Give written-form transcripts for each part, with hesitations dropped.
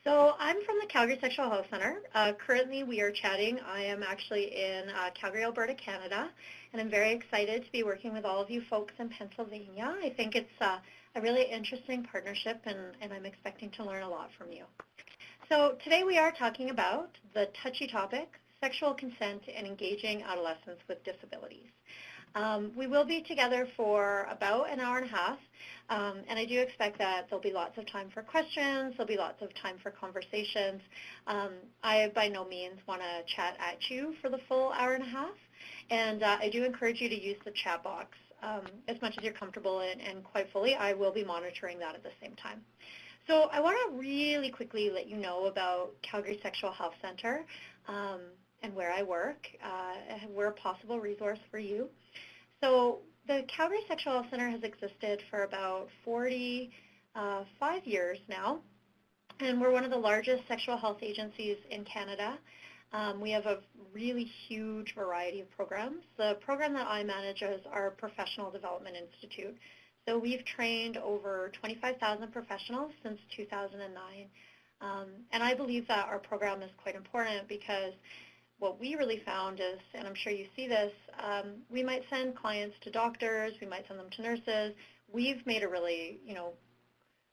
So I'm from the Calgary Sexual Health Center. Currently we are chatting. I am actually in Calgary, Alberta, Canada, and I'm very excited to be working with all of you folks in Pennsylvania. I think it's a really interesting partnership, and I'm expecting to learn a lot from you. So today we are talking about the touchy topic, sexual consent and engaging adolescents with disabilities. We will be together for about an hour and a half, and I do expect that there'll be lots of time for questions, there'll be lots of time for conversations. I by no means want to chat at you for the full hour and a half, and I do encourage you to use the chat box as much as you're comfortable in, and quite fully, I will be monitoring that at the same time. So I want to really quickly let you know about Calgary Sexual Health Center and where I work. We're a possible resource for you. So the Calgary Sexual Health Center has existed for about 45 years now, and we're one of the largest sexual health agencies in Canada. We have a really huge variety of programs. The program that I manage is our Professional Development Institute. So we've trained over 25,000 professionals since 2009, and I believe that our program is quite important because what we really found is, and I'm sure you see this, we might send clients to doctors, we might send them to nurses. We've made a really,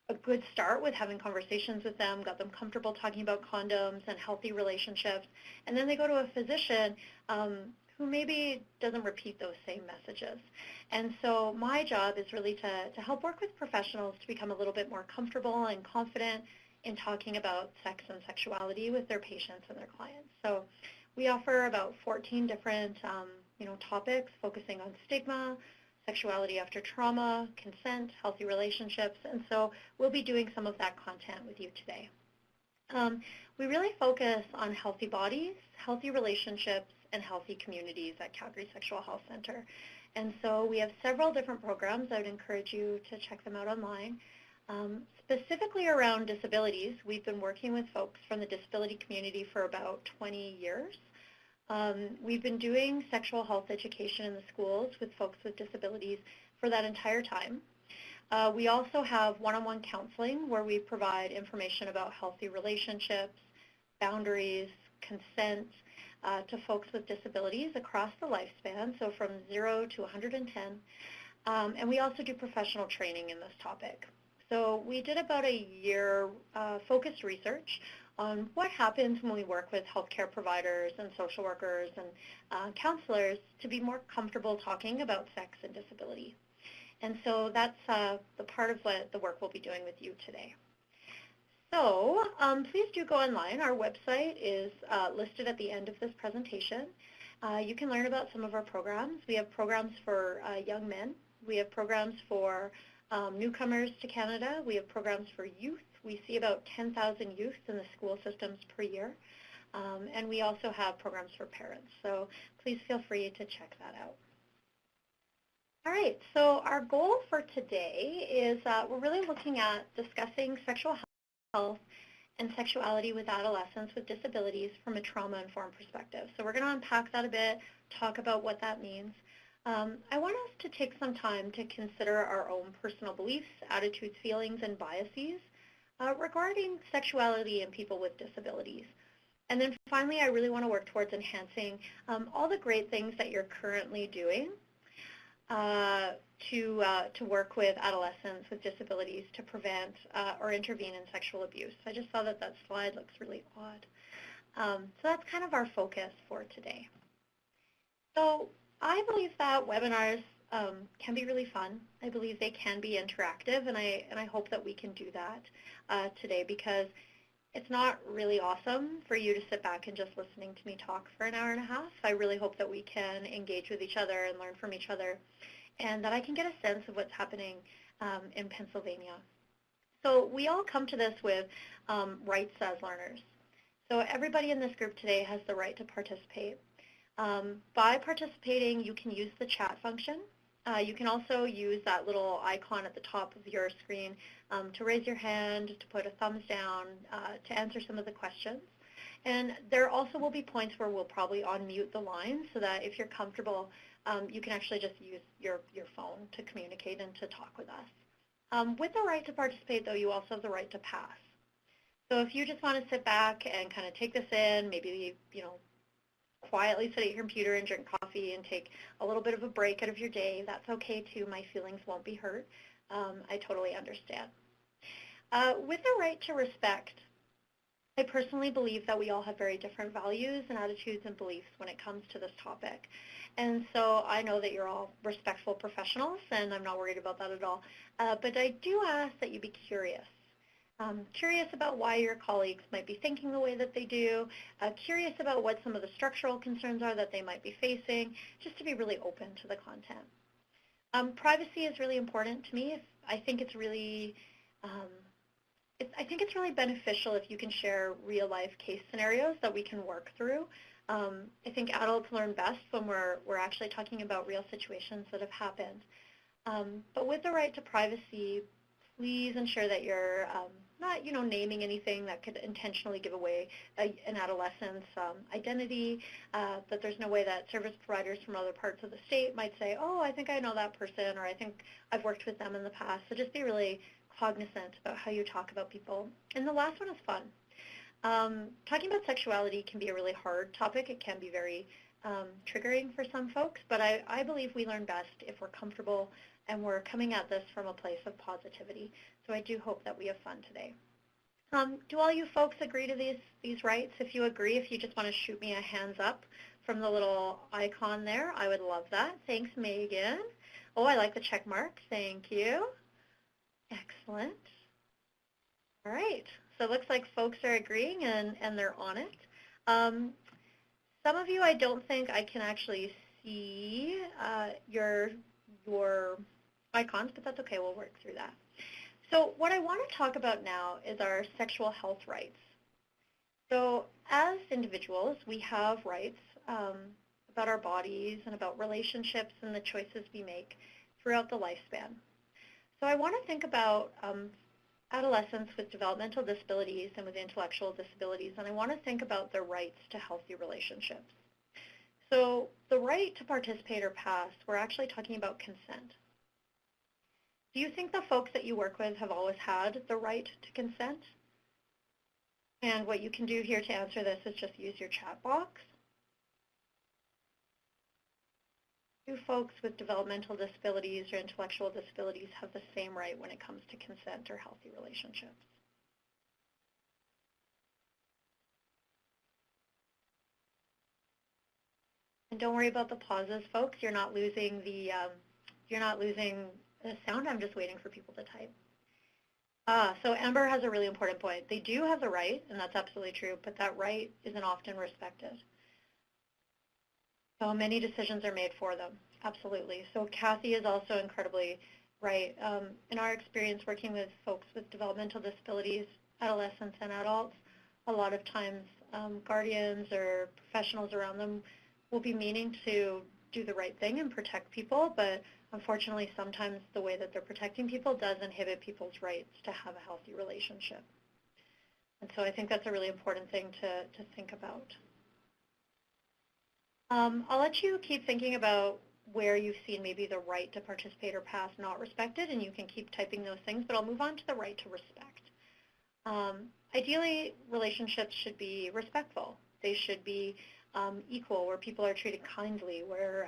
a good start with having conversations with them, got them comfortable talking about condoms and healthy relationships, and then they go to a physician who maybe doesn't repeat those same messages. And so my job is really to help work with professionals to become a little bit more comfortable and confident in talking about sex and sexuality with their patients and their clients. So we offer about 14 different topics focusing on stigma, sexuality after trauma, consent, healthy relationships, and so we'll be doing some of that content with you today. We really focus on healthy bodies, healthy relationships, and healthy communities at Calgary Sexual Health Center. And so we have several different programs. I would encourage you to check them out online. Specifically around disabilities, we've been working with folks from the disability community for about 20 years. We've been doing sexual health education in the schools with folks with disabilities for that entire time. We also have one-on-one counseling where we provide information about healthy relationships, boundaries, consent to folks with disabilities across the lifespan, so from 0 to 110. And we also do professional training in this topic. So we did about a year focused research on what happens when we work with healthcare providers and social workers and counselors to be more comfortable talking about sex and disability. And so that's the part of what the work we'll be doing with you today. So please do go online. Our website is listed at the end of this presentation. You can learn about some of our programs. We have programs for young men. We have programs for newcomers to Canada. We have programs for youth. We see about 10,000 youth in the school systems per year. And we also have programs for parents. So please feel free to check that out. All right, so our goal for today is we're really looking at discussing sexual health and sexuality with adolescents with disabilities from a trauma-informed perspective. So we're going to unpack that a bit, talk about what that means. I want us to take some time to consider our own personal beliefs, attitudes, feelings, and biases regarding sexuality in people with disabilities. And then finally, I really want to work towards enhancing all the great things that you're currently doing to work with adolescents with disabilities to prevent or intervene in sexual abuse. I just saw that slide looks really odd. So that's kind of our focus for today. So I believe that webinars can be really fun. I believe they can be interactive, and I hope that we can do that today, because it's not really awesome for you to sit back and just listening to me talk for an hour and a half. I really hope that we can engage with each other and learn from each other, and that I can get a sense of what's happening in Pennsylvania. So we all come to this with rights as learners. So everybody in this group today has the right to participate. By participating, you can use the chat function. You can also use that little icon at the top of your screen to raise your hand, to put a thumbs down, to answer some of the questions. And there also will be points where we'll probably unmute the line so that if you're comfortable, you can actually just use your phone to communicate and to talk with us. With the right to participate, though, you also have the right to pass. So if you just want to sit back and kind of take this in, maybe, quietly sit at your computer and drink coffee and take a little bit of a break out of your day, that's okay too. My feelings won't be hurt. I totally understand. With the right to respect, I personally believe that we all have very different values and attitudes and beliefs when it comes to this topic. And so I know that you're all respectful professionals, and I'm not worried about that at all. But I do ask that you be curious. Curious about why your colleagues might be thinking the way that they do, curious about what some of the structural concerns are that they might be facing, just to be really open to the content. Privacy is really important to me. I think it's really beneficial if you can share real-life case scenarios that we can work through. I think adults learn best when we're actually talking about real situations that have happened. But with the right to privacy, please ensure that you're not, naming anything that could intentionally give away an adolescent's identity, that there's no way that service providers from other parts of the state might say, oh, I think I know that person, or I think I've worked with them in the past. So just be really cognizant about how you talk about people. And the last one is fun. Talking about sexuality can be a really hard topic. It can be very triggering for some folks, but I believe we learn best if we're comfortable and we're coming at this from a place of positivity. So I do hope that we have fun today. Do all you folks agree to these rights? If you agree, if you just want to shoot me a hands up from the little icon there, I would love that. Thanks, Megan. Oh, I like the check mark. Thank you. Excellent. All right. So it looks like folks are agreeing and they're on it. Some of you, I don't think I can actually see your icons, but that's okay. We'll work through that. So what I want to talk about now is our sexual health rights. So as individuals, we have rights about our bodies and about relationships and the choices we make throughout the lifespan. So I want to think about adolescents with developmental disabilities and with intellectual disabilities, and I want to think about their rights to healthy relationships. So the right to participate or pass, we're actually talking about consent. Do you think the folks that you work with have always had the right to consent? And what you can do here to answer this is just use your chat box. Do folks with developmental disabilities or intellectual disabilities have the same right when it comes to consent or healthy relationships? And don't worry about the pauses, folks. You're not losing the sound. I'm just waiting for people to type. So Amber has a really important point. They do have the right, and that's absolutely true, but that right isn't often respected. So many decisions are made for them, absolutely. So Kathy is also incredibly right. In our experience working with folks with developmental disabilities, adolescents and adults, a lot of times guardians or professionals around them will be meaning to do the right thing and protect people, but unfortunately sometimes the way that they're protecting people does inhibit people's rights to have a healthy relationship. And so I think that's a really important thing to think about. I'll let you keep thinking about where you've seen maybe the right to participate or pass not respected, and you can keep typing those things, but I'll move on to the right to respect. Ideally, relationships should be respectful. They should be equal, where people are treated kindly, where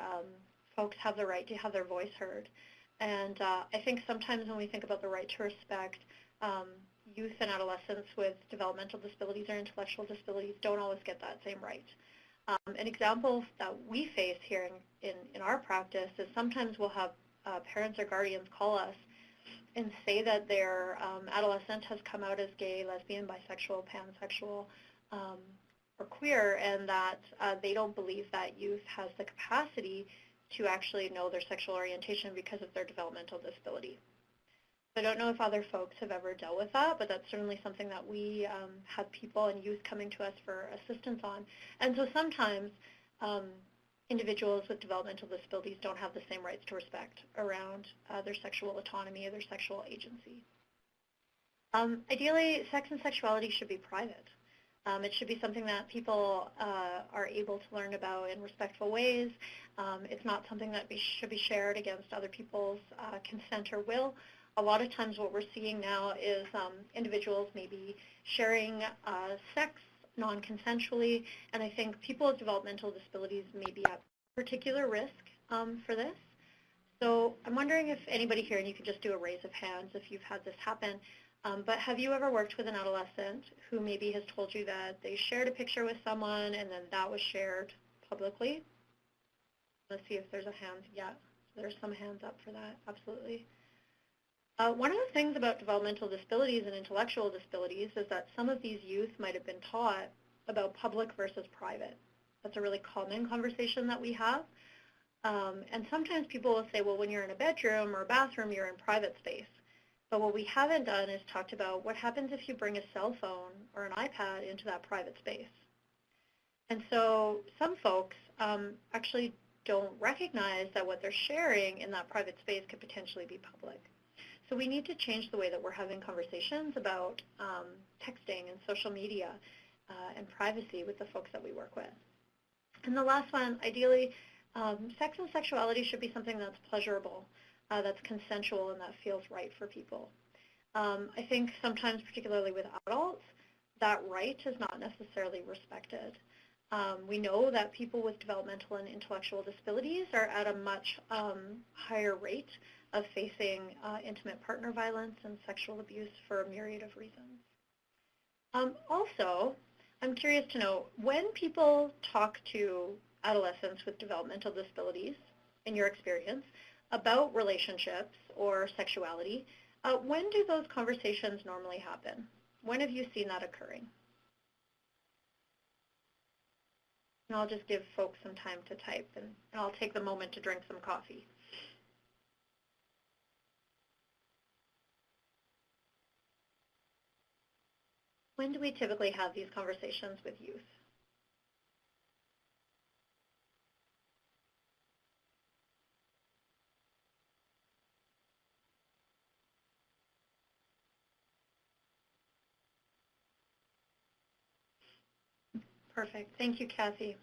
folks have the right to have their voice heard. And I think sometimes when we think about the right to respect, youth and adolescents with developmental disabilities or intellectual disabilities don't always get that same right. An example that we face here in our practice is sometimes we'll have parents or guardians call us and say that their adolescent has come out as gay, lesbian, bisexual, pansexual, or queer, and that they don't believe that youth has the capacity to actually know their sexual orientation because of their developmental disability. I don't know if other folks have ever dealt with that, but that's certainly something that we have people and youth coming to us for assistance on. And so sometimes individuals with developmental disabilities don't have the same rights to respect around their sexual autonomy or their sexual agency. Ideally, sex and sexuality should be private. It should be something that people are able to learn about in respectful ways. It's not something that should be shared against other people's consent or will. a lot of times what we're seeing now is individuals maybe sharing sex non-consensually, and I think people with developmental disabilities may be at particular risk for this. So I'm wondering if anybody here, and you could just do a raise of hands if you've had this happen, but have you ever worked with an adolescent who maybe has told you that they shared a picture with someone and then that was shared publicly? Let's see if there's a hand. Yeah, there's some hands up for that, absolutely. One of the things about developmental disabilities and intellectual disabilities is that some of these youth might have been taught about public versus private. That's a really common conversation that we have. And sometimes people will say, well, when you're in a bedroom or a bathroom, you're in private space. But what we haven't done is talked about what happens if you bring a cell phone or an iPad into that private space. And so some folks actually don't recognize that what they're sharing in that private space could potentially be public. So we need to change the way that we're having conversations about texting and social media and privacy with the folks that we work with. And the last one, ideally, sex and sexuality should be something that's pleasurable, that's consensual, and that feels right for people. I think sometimes, particularly with adults, that right is not necessarily respected. We know that people with developmental and intellectual disabilities are at a much higher rate of facing intimate partner violence and sexual abuse for a myriad of reasons. Also, I'm curious to know, when people talk to adolescents with developmental disabilities, in your experience, about relationships or sexuality, when do those conversations normally happen? When have you seen that occurring? And I'll just give folks some time to type, and I'll take the moment to drink some coffee. When do we typically have these conversations with youth? Perfect. Thank you, Kathy.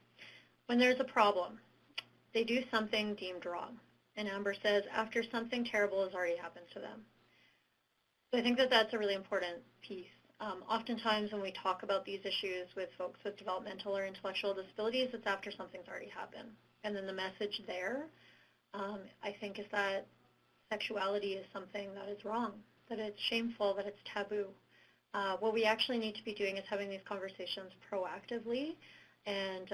When there's a problem, they do something deemed wrong. And Amber says, after something terrible has already happened to them. So I think that that's a really important piece. Oftentimes when we talk about these issues with folks with developmental or intellectual disabilities, it's after something's already happened. And then the message there, I think, is that sexuality is something that is wrong, that it's shameful, that it's taboo. What we actually need to be doing is having these conversations proactively and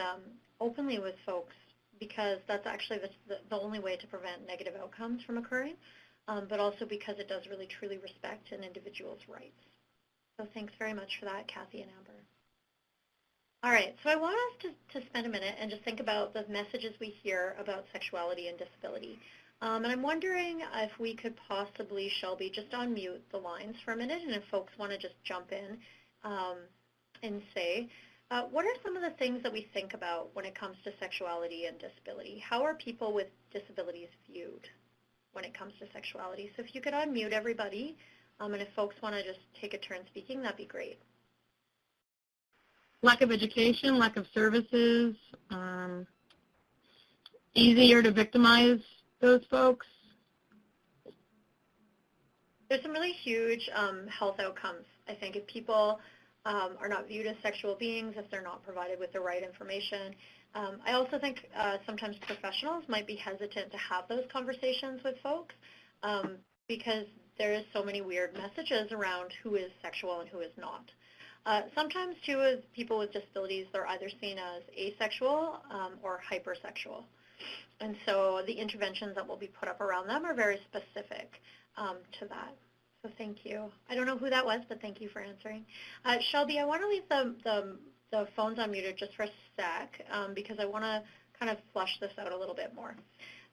openly with folks, because that's actually the only way to prevent negative outcomes from occurring, but also because it does really truly respect an individual's rights. So thanks very much for that, Kathy and Amber. All right, so I want us to spend a minute and just think about the messages we hear about sexuality and disability. And I'm wondering if we could possibly, Shelby, just unmute the lines for a minute, and if folks want to just jump in and say, what are some of the things that we think about when it comes to sexuality and disability? How are people with disabilities viewed when it comes to sexuality? So if you could unmute everybody, and if folks want to just take a turn speaking, that'd be great. Lack of education, lack of services, easier to victimize those folks. There's some really huge health outcomes, I think, if people are not viewed as sexual beings, if they're not provided with the right information. I also think sometimes professionals might be hesitant to have those conversations with folks because there is so many weird messages around who is sexual and who is not. Sometimes, too, as people with disabilities, they're either seen as asexual or hypersexual. And so the interventions that will be put up around them are very specific to that. So thank you. I don't know who that was, but thank you for answering. Shelby, I want to leave the phones unmuted just for a sec because I want to kind of flush this out a little bit more.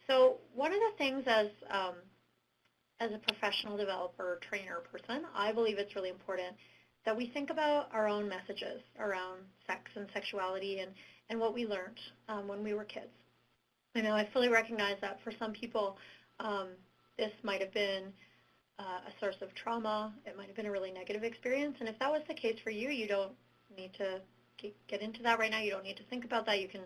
So one of the things as a professional developer, trainer person, I believe it's really important that we think about our own messages around sex and sexuality and what we learned when we were kids. I know I fully recognize that for some people, this might have been a source of trauma. It might have been a really negative experience. And if that was the case for you, you don't need to get into that right now. You don't need to think about that. You can,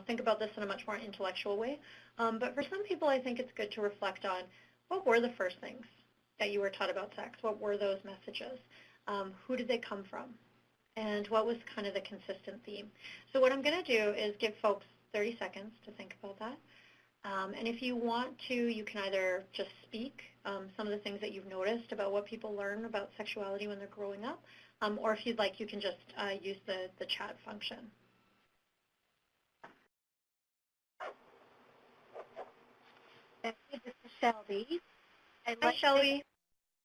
think about this in a much more intellectual way. But for some people, I think it's good to reflect on what were the first things that you were taught about sex? What were those messages? Who did they come from? And what was kind of the consistent theme? So what I'm going to do is give folks 30 seconds to think about that. And if you want to, you can either just speak some of the things that you've noticed about what people learn about sexuality when they're growing up, or if you'd like, you can just use the chat function. This is Shelby. Hi, Shelby.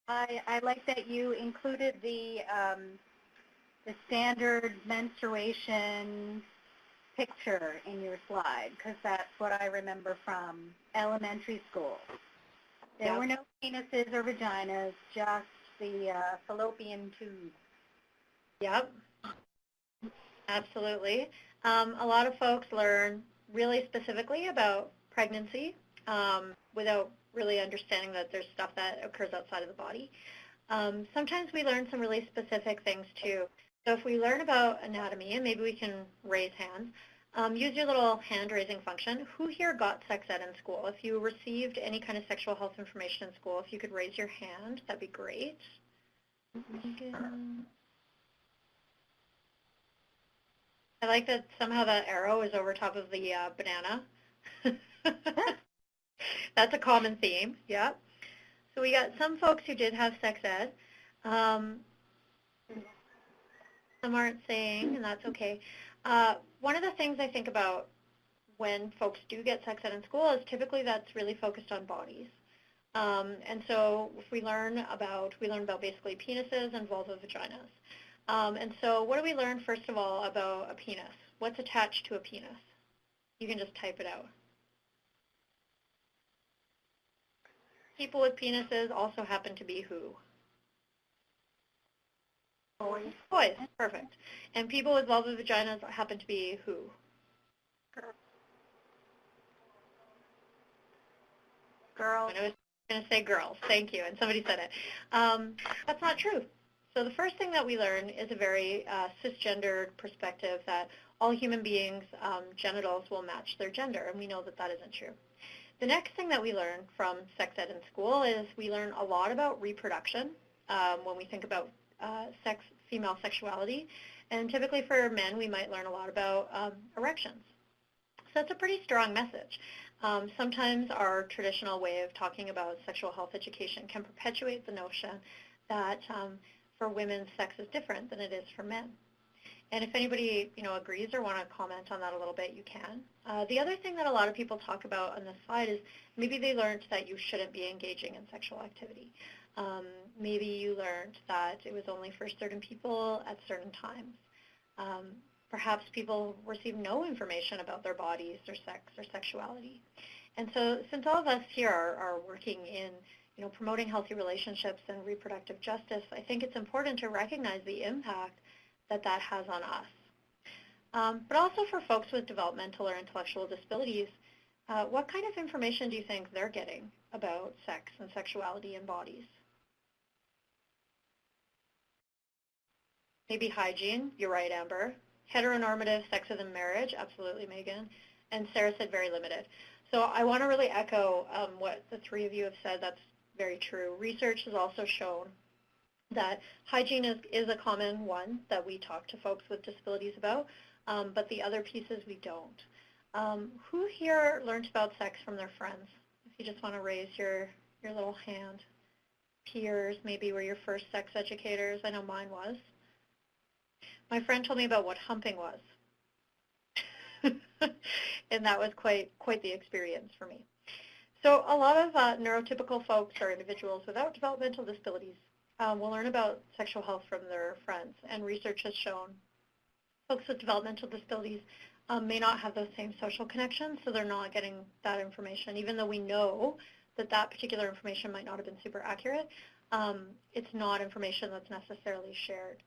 I like that you included the standard menstruation picture in your slide, because that's what I remember from elementary school. There were no penises or vaginas, just the fallopian tube. Yep, absolutely. A lot of folks learn really specifically about pregnancy without really understanding that there's stuff that occurs outside of the body. Sometimes we learn some really specific things too. So if we learn about anatomy, and maybe we can raise hands, use your little hand-raising function. Who here got sex ed in school? If you received any kind of sexual health information in school, if you could raise your hand, that'd be great. I like that somehow that arrow is over top of the banana. That's a common theme, yeah. So we got some folks who did have sex ed. Some aren't saying, and that's okay. One of the things I think about when folks do get sex ed in school is typically that's really focused on bodies. And so if we learn about basically penises and vulva vaginas. And so what do we learn, first of all, about a penis? What's attached to a penis? You can just type it out. People with penises also happen to be who? Boys. Boys, perfect. And people with vulva vaginas happen to be who? Girls. I was going to say girls, thank you, and somebody said it. That's not true. So the first thing that we learn is a very cisgendered perspective that all human beings' genitals will match their gender, and we know that that isn't true. The next thing that we learn from sex ed in school is we learn a lot about reproduction when we think about female sexuality. And typically for men, we might learn a lot about erections. So that's a pretty strong message. Sometimes our traditional way of talking about sexual health education can perpetuate the notion that for women, sex is different than it is for men. And if anybody agrees or want to comment on that a little bit, you can. The other thing that a lot of people talk about on this slide is maybe they learned that you shouldn't be engaging in sexual activity. Maybe you learned that it was only for certain people at certain times. Perhaps people receive no information about their bodies or sex or sexuality. And so since all of us here are working in promoting healthy relationships and reproductive justice, I think it's important to recognize the impact that that has on us. But also for folks with developmental or intellectual disabilities, what kind of information do you think they're getting about sex and sexuality and bodies? Maybe hygiene. You're right, Amber. Heteronormative sex within marriage. Absolutely, Megan. And Sarah said very limited. So I want to really echo what the three of you have said. That's very true. Research has also shown that hygiene is a common one that we talk to folks with disabilities about, but the other pieces we don't. Who here learned about sex from their friends? If you just want to raise your little hand. Peers maybe were your first sex educators. I know mine was. My friend told me about what humping was. And that was quite the experience for me. So a lot of neurotypical folks or individuals without developmental disabilities will learn about sexual health from their friends. And research has shown folks with developmental disabilities may not have those same social connections, so they're not getting that information. Even though we know that that particular information might not have been super accurate, it's not information that's necessarily shared.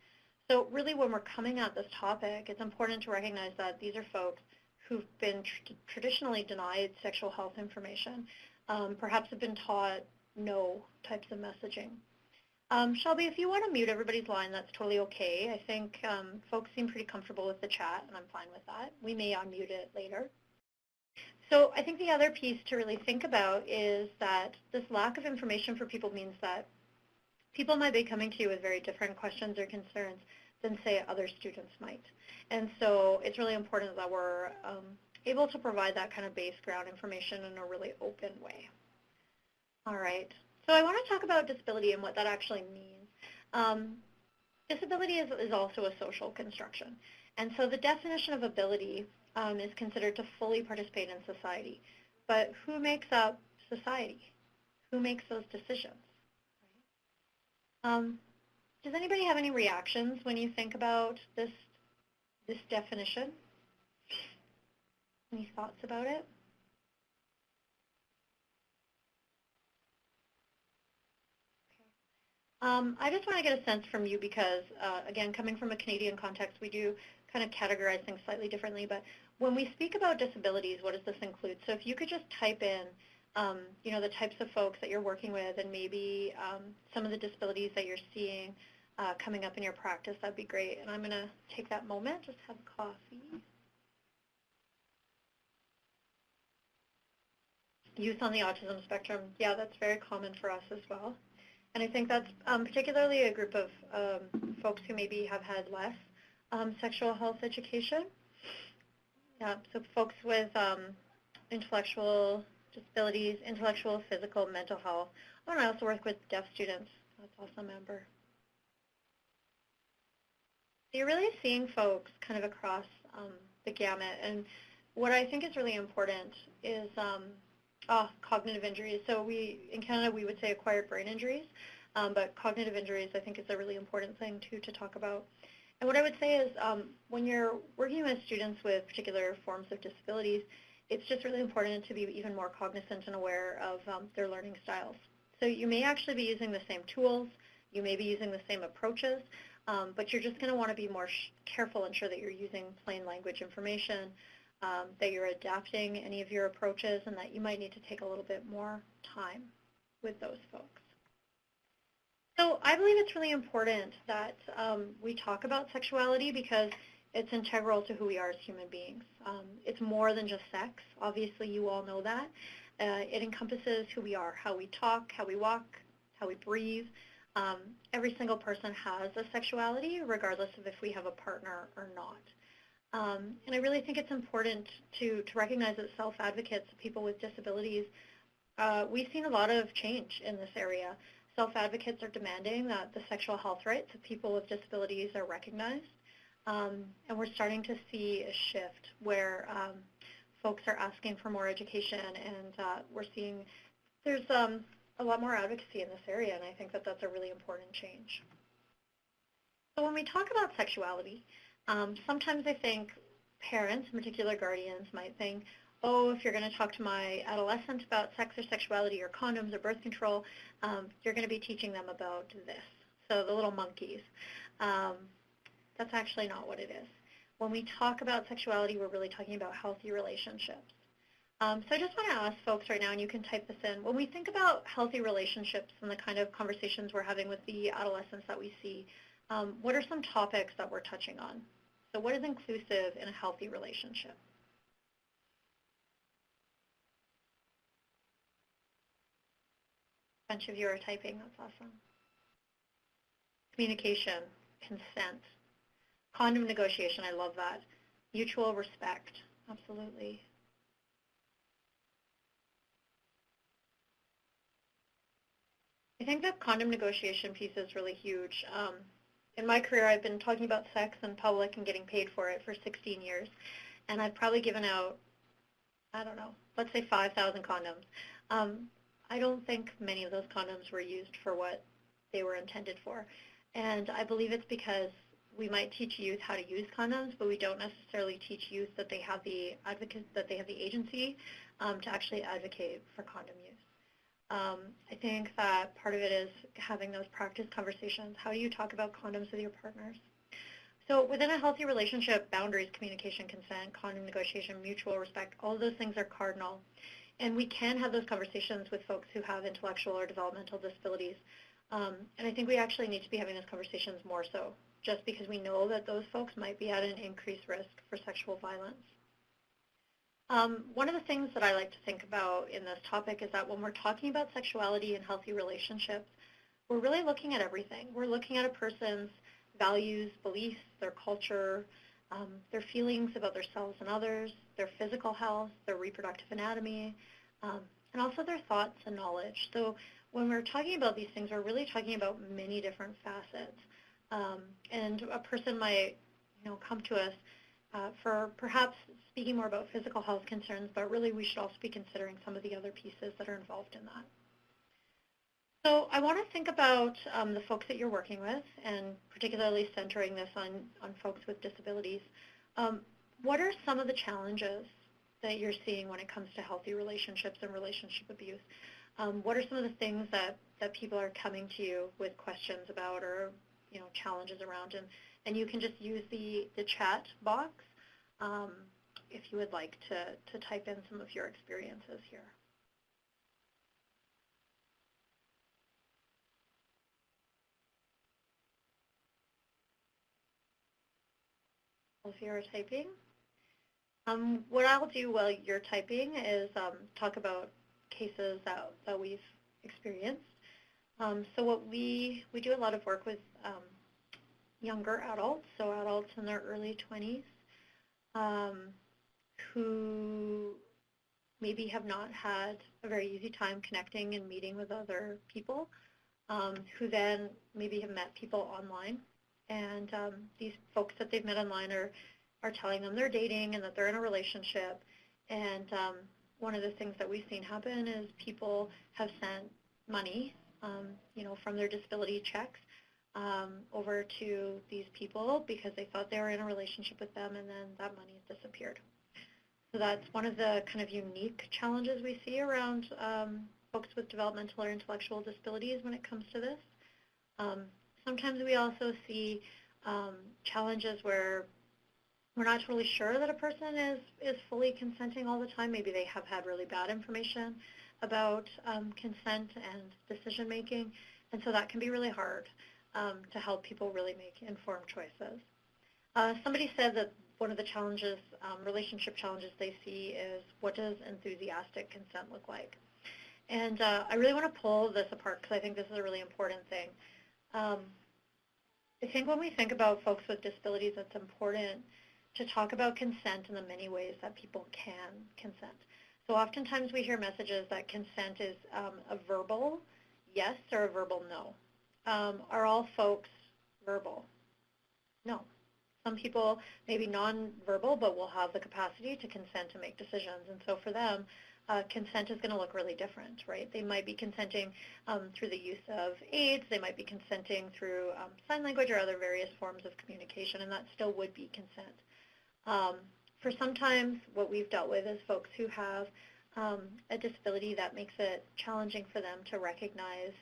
So really when we're coming at this topic, it's important to recognize that these are folks who've been traditionally denied sexual health information, perhaps have been taught no types of messaging. Shelby, if you want to mute everybody's line, that's totally okay. I think folks seem pretty comfortable with the chat, and I'm fine with that. We may unmute it later. So I think the other piece to really think about is that this lack of information for people means that people might be coming to you with very different questions or concerns than, say, other students might. And so it's really important that we're able to provide that kind of base ground information in a really open way. All right. So I want to talk about disability and what that actually means. Disability is also a social construction. And so the definition of ability is considered to fully participate in society. But who makes up society? Who makes those decisions? Does anybody have any reactions when you think about this definition? Any thoughts about it? I just want to get a sense from you because, again, coming from a Canadian context, we do kind of categorize things slightly differently. But when we speak about disabilities, what does this include? So if you could just type in, the types of folks that you're working with and maybe some of the disabilities that you're seeing coming up in your practice, that'd be great. And I'm going to take that moment, just have coffee. Youth on the autism spectrum, yeah, that's very common for us as well. And I think that's particularly a group of folks who maybe have had less sexual health education. Yeah, so folks with intellectual disabilities, intellectual, physical, mental health. Oh, and I also work with deaf students. That's awesome, Amber. So you're really seeing folks kind of across the gamut. And what I think is really important is cognitive injuries. So in Canada, we would say acquired brain injuries, but cognitive injuries, I think, is a really important thing, too, to talk about. And what I would say is when you're working with students with particular forms of disabilities, it's just really important to be even more cognizant and aware of their learning styles. So you may actually be using the same tools, you may be using the same approaches, but you're just going to want to be more careful and ensure that you're using plain language information, that you're adapting any of your approaches, and that you might need to take a little bit more time with those folks. So I believe it's really important that we talk about sexuality because it's integral to who we are as human beings. It's more than just sex. Obviously, you all know that. It encompasses who we are, how we talk, how we walk, how we breathe. Every single person has a sexuality, regardless of if we have a partner or not. And I really think it's important to recognize that self-advocates, people with disabilities, we've seen a lot of change in this area. Self-advocates are demanding that the sexual health rights of people with disabilities are recognized. And we're starting to see a shift where folks are asking for more education, and we're seeing there's a lot more advocacy in this area, and I think that that's a really important change. So when we talk about sexuality, sometimes I think parents, in particular guardians, might think, oh, if you're going to talk to my adolescent about sex or sexuality or condoms or birth control, you're going to be teaching them about this. So the little monkeys. That's actually not what it is. When we talk about sexuality, we're really talking about healthy relationships. So I just want to ask folks right now, and you can type this in, when we think about healthy relationships and the kind of conversations we're having with the adolescents that we see, what are some topics that we're touching on? So what is inclusive in a healthy relationship? A bunch of you are typing. That's awesome. Communication, consent, condom negotiation. I love that. Mutual respect. Absolutely. I think that condom negotiation piece is really huge. In my career, I've been talking about sex in public and getting paid for it for 16 years. And I've probably given out, I don't know, let's say 5,000 condoms. I don't think many of those condoms were used for what they were intended for. And I believe it's because we might teach youth how to use condoms, but we don't necessarily teach youth that they have the agency to actually advocate for condom use. I think that part of it is having those practice conversations. How do you talk about condoms with your partners? So within a healthy relationship, boundaries, communication, consent, condom negotiation, mutual respect, all of those things are cardinal. And we can have those conversations with folks who have intellectual or developmental disabilities. And I think we actually need to be having those conversations more so, just because we know that those folks might be at an increased risk for sexual violence. One of the things that I like to think about in this topic is that when we're talking about sexuality and healthy relationships, we're really looking at everything. We're looking at a person's values, beliefs, their culture, their feelings about themselves and others, their physical health, their reproductive anatomy, and also their thoughts and knowledge. So when we're talking about these things, we're really talking about many different facets. And a person might, come to us for perhaps speaking more about physical health concerns, but really we should also be considering some of the other pieces that are involved in that. So I want to think about the folks that you're working with, and particularly centering this on folks with disabilities. What are some of the challenges that you're seeing when it comes to healthy relationships and relationship abuse? What are some of the things that people are coming to you with questions about, or challenges around? And you can just use the chat box if you would like to type in some of your experiences here. If you're typing, what I'll do while you're typing is talk about cases that we've experienced. So what we do a lot of work with younger adults, so adults in their early 20s, who maybe have not had a very easy time connecting and meeting with other people, who then maybe have met people online. And these folks that they've met online are telling them they're dating and that they're in a relationship. And one of the things that we've seen happen is people have sent money, from their disability checks over to these people because they thought they were in a relationship with them, and then that money has disappeared. So that's one of the kind of unique challenges we see around folks with developmental or intellectual disabilities when it comes to this. Sometimes we also see challenges where we're not totally sure that a person is fully consenting all the time. Maybe they have had really bad information about consent and decision making, and so that can be really hard to help people really make informed choices. Somebody said that one of the challenges, relationship challenges they see is, what does enthusiastic consent look like? And I really want to pull this apart because I think this is a really important thing. I think when we think about folks with disabilities, it's important to talk about consent in the many ways that people can consent. So oftentimes we hear messages that consent is a verbal yes or a verbal no. Are all folks verbal? No. Some people may be non-verbal, but will have the capacity to consent to make decisions. And so for them, consent is going to look really different, right? They might be consenting through the use of aids. They might be consenting through sign language or other various forms of communication, and that still would be consent. For sometimes what we've dealt with is folks who have a disability that makes it challenging for them to recognize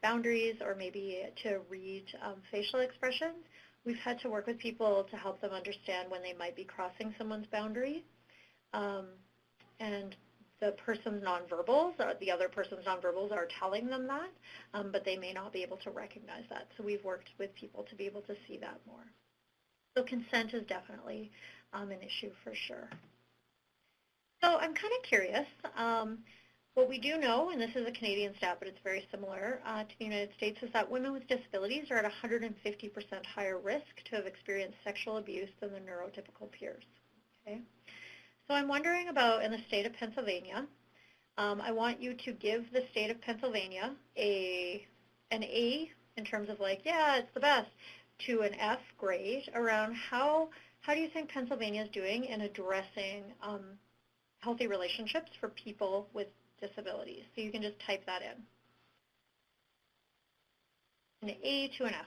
boundaries or maybe to read facial expressions. We've had to work with people to help them understand when they might be crossing someone's boundary. And the person's nonverbals, or the other person's nonverbals, are telling them that, but they may not be able to recognize that. So we've worked with people to be able to see that more. So consent is definitely an issue for sure. So I'm kind of curious. What we do know, and this is a Canadian stat, but it's very similar to the United States, is that women with disabilities are at 150% higher risk to have experienced sexual abuse than their neurotypical peers. Okay? So I'm wondering about, in the state of Pennsylvania, I want you to give the state of Pennsylvania an A in terms of like, yeah, it's the best, to an F grade around how do you think Pennsylvania is doing in addressing healthy relationships for people with disabilities. So you can just type that in. An A to an F.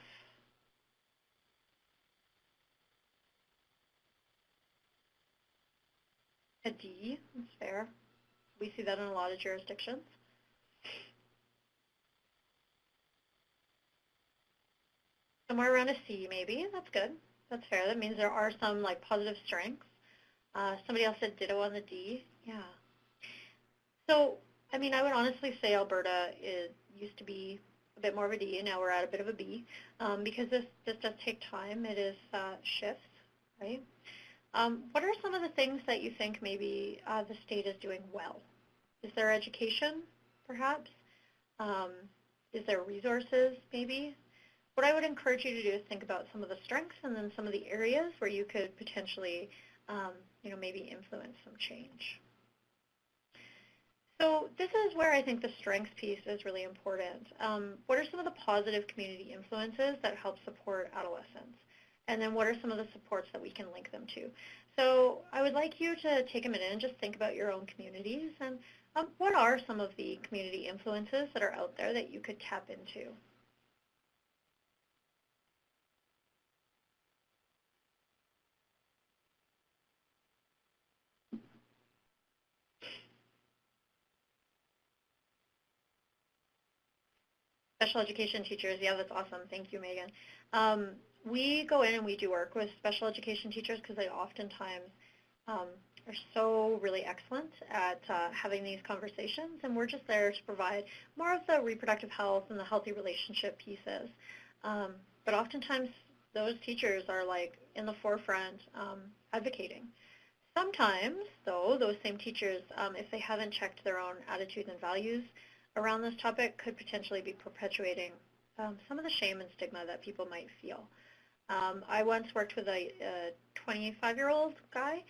A D, that's fair. We see that in a lot of jurisdictions. Somewhere around a C maybe, that's good. That's fair. That means there are some like positive strengths. Somebody else said ditto on the D. Yeah. So, I mean, I would honestly say Alberta used to be a bit more of a D, and now we're at a bit of a B, because this does take time. It is shifts, right? What are some of the things that you think maybe the state is doing well? Is there education, perhaps? Is there resources, maybe? What I would encourage you to do is think about some of the strengths and then some of the areas where you could potentially, maybe influence some change. So this is where I think the strengths piece is really important. What are some of the positive community influences that help support adolescents? And then what are some of the supports that we can link them to? So I would like you to take a minute and just think about your own communities and what are some of the community influences that are out there that you could tap into? Special education teachers, yeah, that's awesome. Thank you, Megan. We go in and we do work with special education teachers because they oftentimes are so really excellent at having these conversations, and we're just there to provide more of the reproductive health and the healthy relationship pieces. But oftentimes those teachers are like in the forefront advocating. Sometimes, though, those same teachers, if they haven't checked their own attitudes and values around this topic, could potentially be perpetuating some of the shame and stigma that people might feel. I once worked with a 25-year-old guy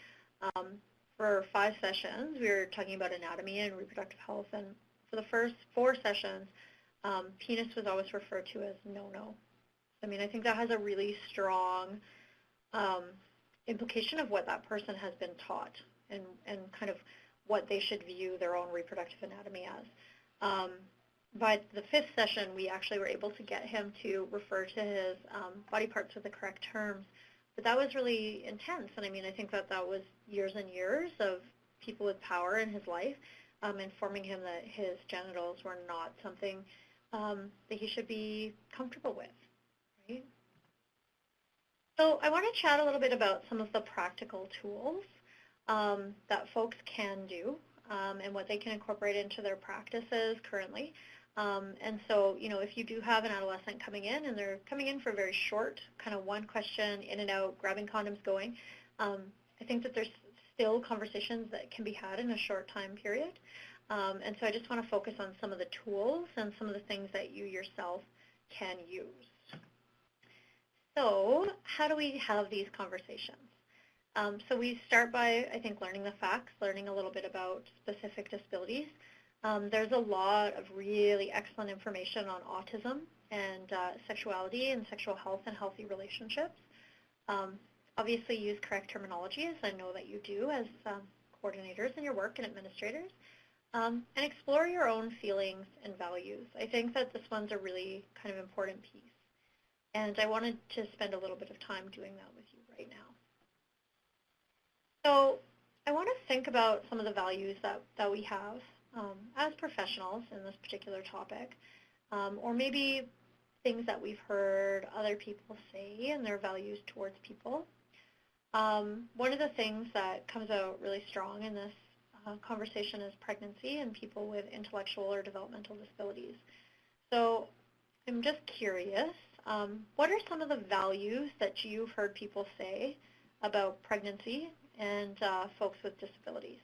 for 5 sessions. We were talking about anatomy and reproductive health, and for the first 4 sessions, penis was always referred to as no-no. I mean, I think that has a really strong implication of what that person has been taught and kind of what they should view their own reproductive anatomy as. By the 5th session, we actually were able to get him to refer to his body parts with the correct terms. But that was really intense, and I mean, I think that was years and years of people with power in his life informing him that his genitals were not something that he should be comfortable with, right? So I want to chat a little bit about some of the practical tools that folks can do and what they can incorporate into their practices currently. And so, if you do have an adolescent coming in and they're coming in for a very short, kind of one question, in and out, grabbing condoms, going, I think that there's still conversations that can be had in a short time period. And so I just want to focus on some of the tools and some of the things that you yourself can use. So how do we have these conversations? So we start by, I think, learning the facts, learning a little bit about specific disabilities. There's a lot of really excellent information on autism and sexuality and sexual health and healthy relationships. Obviously use correct terminology, as I know that you do as coordinators in your work and administrators. And explore your own feelings and values. I think that this one's a really kind of important piece. And I wanted to spend a little bit of time doing that with you right now. So I want to think about some of the values that we have as professionals in this particular topic, or maybe things that we've heard other people say and their values towards people. One of the things that comes out really strong in this conversation is pregnancy and people with intellectual or developmental disabilities. So I'm just curious, what are some of the values that you've heard people say about pregnancy and folks with disabilities?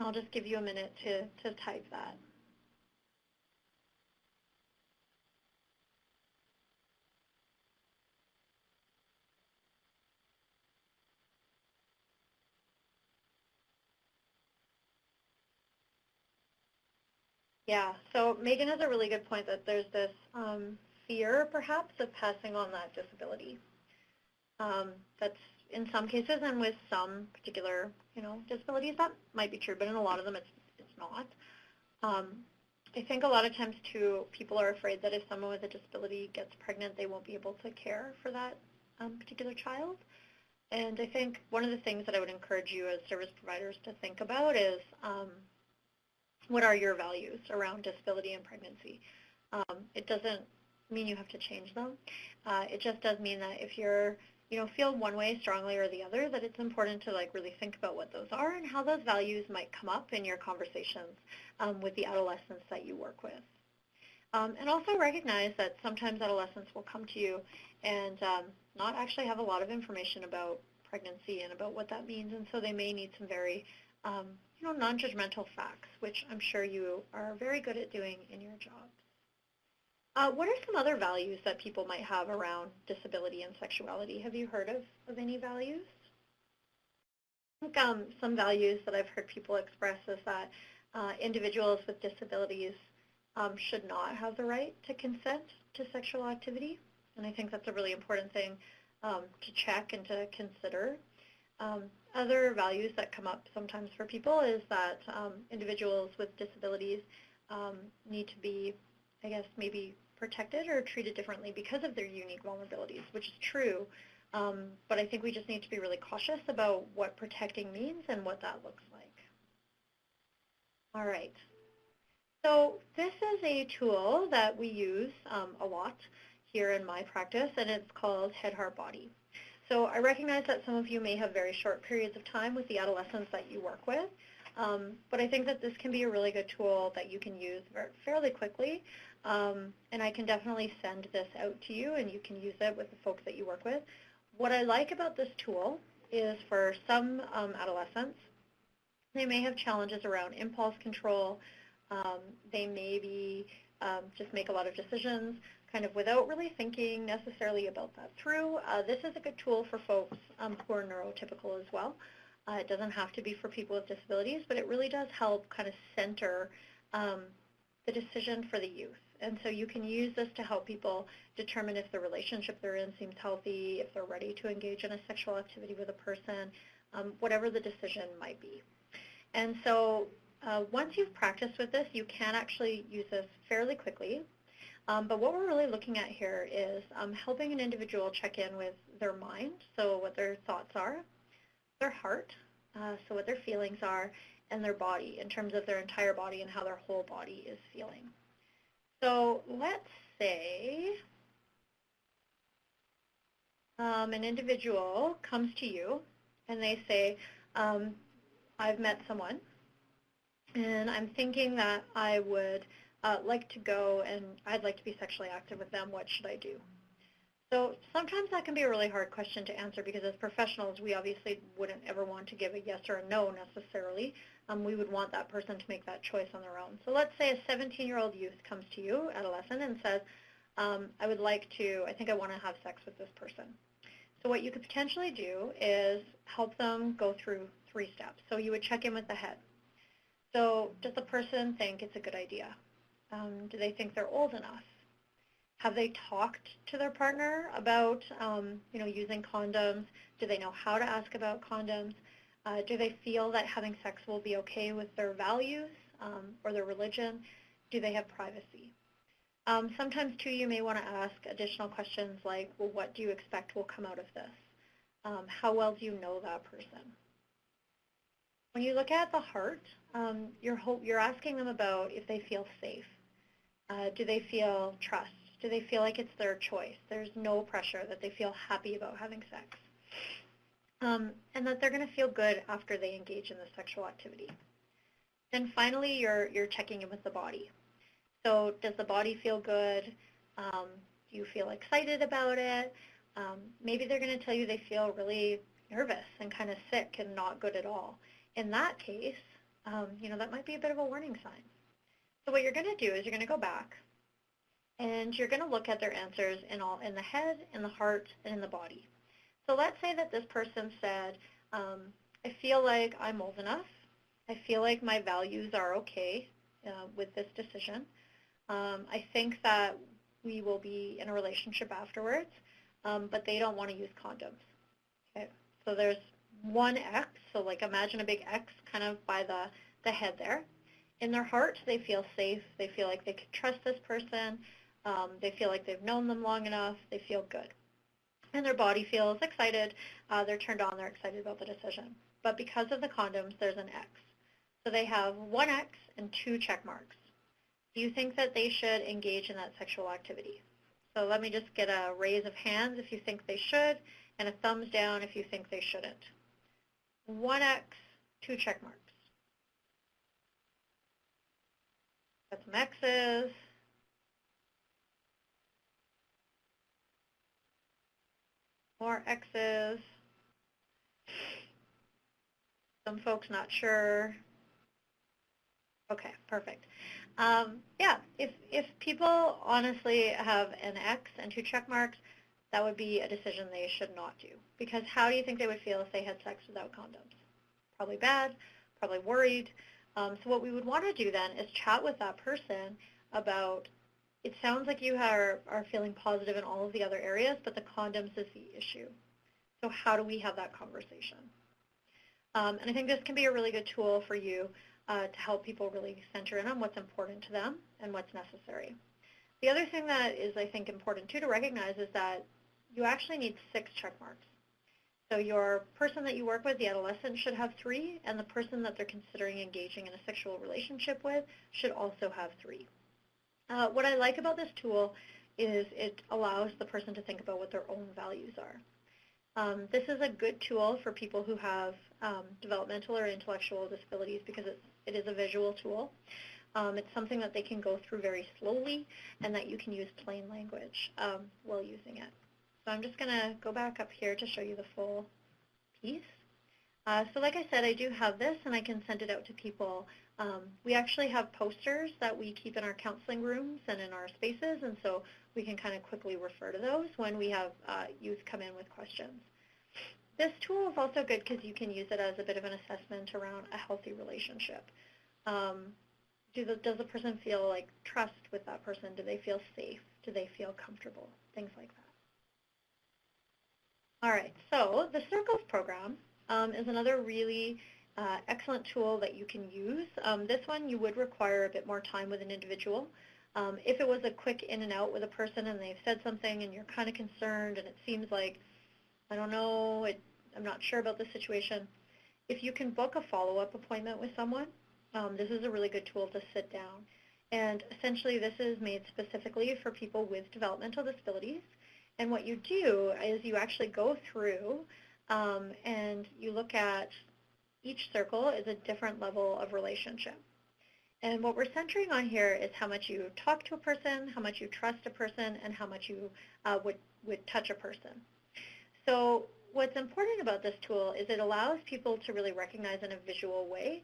I'll just give you a minute to type that. Yeah, so Megan has a really good point that there's this fear, perhaps, of passing on that disability. That's in some cases, and with some particular, disabilities, that might be true, but in a lot of them, it's not. I think a lot of times, too, people are afraid that if someone with a disability gets pregnant, they won't be able to care for that particular child. And I think one of the things that I would encourage you as service providers to think about is what are your values around disability and pregnancy? It doesn't mean you have to change them. It just does mean that if you're, feel one way strongly or the other, that it's important to really think about what those are and how those values might come up in your conversations with the adolescents that you work with. And also recognize that sometimes adolescents will come to you and not actually have a lot of information about pregnancy and about what that means, and so they may need some very non-judgmental facts, which I'm sure you are very good at doing in your job. What are some other values that people might have around disability and sexuality? Have you heard of any values? I think some values that I've heard people express is that individuals with disabilities should not have the right to consent to sexual activity. And I think that's a really important thing to check and to consider. Other values that come up sometimes for people is that individuals with disabilities need to be, I guess, maybe protected or treated differently because of their unique vulnerabilities, which is true. But I think we just need to be really cautious about what protecting means and what that looks like. All right. So this is a tool that we use a lot here in my practice, and it's called Head, Heart, Body. So I recognize that some of you may have very short periods of time with the adolescents that you work with, but I think that this can be a really good tool that you can use fairly quickly, and I can definitely send this out to you, and you can use it with the folks that you work with. What I like about this tool is for some adolescents, they may have challenges around impulse control. They maybe just make a lot of decisions kind of without really thinking necessarily about that through. This is a good tool for folks who are neurotypical as well. It doesn't have to be for people with disabilities, but it really does help kind of center the decision for the youth. And so you can use this to help people determine if the relationship they're in seems healthy, if they're ready to engage in a sexual activity with a person, whatever the decision might be. And so once you've practiced with this, you can actually use this fairly quickly. But what we're really looking at here is helping an individual check in with their mind, so what their thoughts are, their heart, so what their feelings are, and their body in terms of their entire body and how their whole body is feeling. So let's say an individual comes to you and they say, I've met someone and I'm thinking that I would like to go and I'd like to be sexually active with them. What should I do? So sometimes that can be a really hard question to answer because as professionals, we obviously wouldn't ever want to give a yes or a no necessarily. We would want that person to make that choice on their own. So let's say a 17-year-old youth comes to you, adolescent, and says, I would like to, I think I want to have sex with this person. So what you could potentially do is help them go through 3 steps. So you would check in with the head. So does the person think it's a good idea? Do they think they're old enough? Have they talked to their partner about, using condoms? Do they know how to ask about condoms? Do they feel that having sex will be okay with their values or their religion? Do they have privacy? Sometimes, too, you may want to ask additional questions like, well, what do you expect will come out of this? How well do you know that person? When you look at the heart, you're asking them about if they feel safe. Do they feel trust? Do they feel like it's their choice? There's no pressure, that they feel happy about having sex. And that they're going to feel good after they engage in the sexual activity. Then finally, you're checking in with the body. So does the body feel good? Do you feel excited about it? Maybe they're going to tell you they feel really nervous and kind of sick and not good at all. In that case, that might be a bit of a warning sign. So what you're going to do is you're going to go back and you're going to look at their answers in the head, in the heart, and in the body. So let's say that this person said, I feel like I'm old enough. I feel like my values are okay with this decision. I think that we will be in a relationship afterwards, but they don't want to use condoms. Okay? So there's one X, so like imagine a big X kind of by the head there. In their heart, they feel safe. They feel like they can trust this person. They feel like they've known them long enough. They feel good. And their body feels excited. They're turned on. They're excited about the decision. But because of the condoms, there's an X. So they have one X and 2 check marks. Do you think that they should engage in that sexual activity? So let me just get a raise of hands if you think they should, and a thumbs down if you think they shouldn't. 1 X, 2 check marks. Got some X's. More X's. Some folks not sure. Okay, perfect. Yeah, if people honestly have an X and 2 check marks, that would be a decision they should not do. Because how do you think they would feel if they had sex without condoms? Probably bad, probably worried. So what we would want to do then is chat with that person about, it sounds like you are feeling positive in all of the other areas, but the condoms is the issue. So how do we have that conversation? And I think this can be a really good tool for you to help people really center in on what's important to them and what's necessary. The other thing that is, I think, important too to recognize is that you actually need 6 check marks. So your person that you work with, the adolescent, should have 3, and the person that they're considering engaging in a sexual relationship with should also have 3. What I like about this tool is it allows the person to think about what their own values are. This is a good tool for people who have developmental or intellectual disabilities because it is a visual tool. It's something that they can go through very slowly and that you can use plain language while using it. So I'm just going to go back up here to show you the full piece. So like I said, I do have this and I can send it out to people. We actually have posters that we keep in our counseling rooms and in our spaces, and so we can kind of quickly refer to those when we have youth come in with questions. This tool is also good because you can use it as a bit of an assessment around a healthy relationship. Does the person feel like trust with that person? Do they feel safe? Do they feel comfortable? Things like that. All right, so the Circles program is another really excellent tool that you can use. This one you would require a bit more time with an individual. If it was a quick in and out with a person and they've said something and you're kind of concerned and it seems like, I don't know, I'm not sure about the situation, if you can book a follow-up appointment with someone, this is a really good tool to sit down. And essentially this is made specifically for people with developmental disabilities. And what you do is you actually go through and you look at each circle is a different level of relationship. And what we're centering on here is how much you talk to a person, how much you trust a person, and how much you would touch a person. So what's important about this tool is it allows people to really recognize in a visual way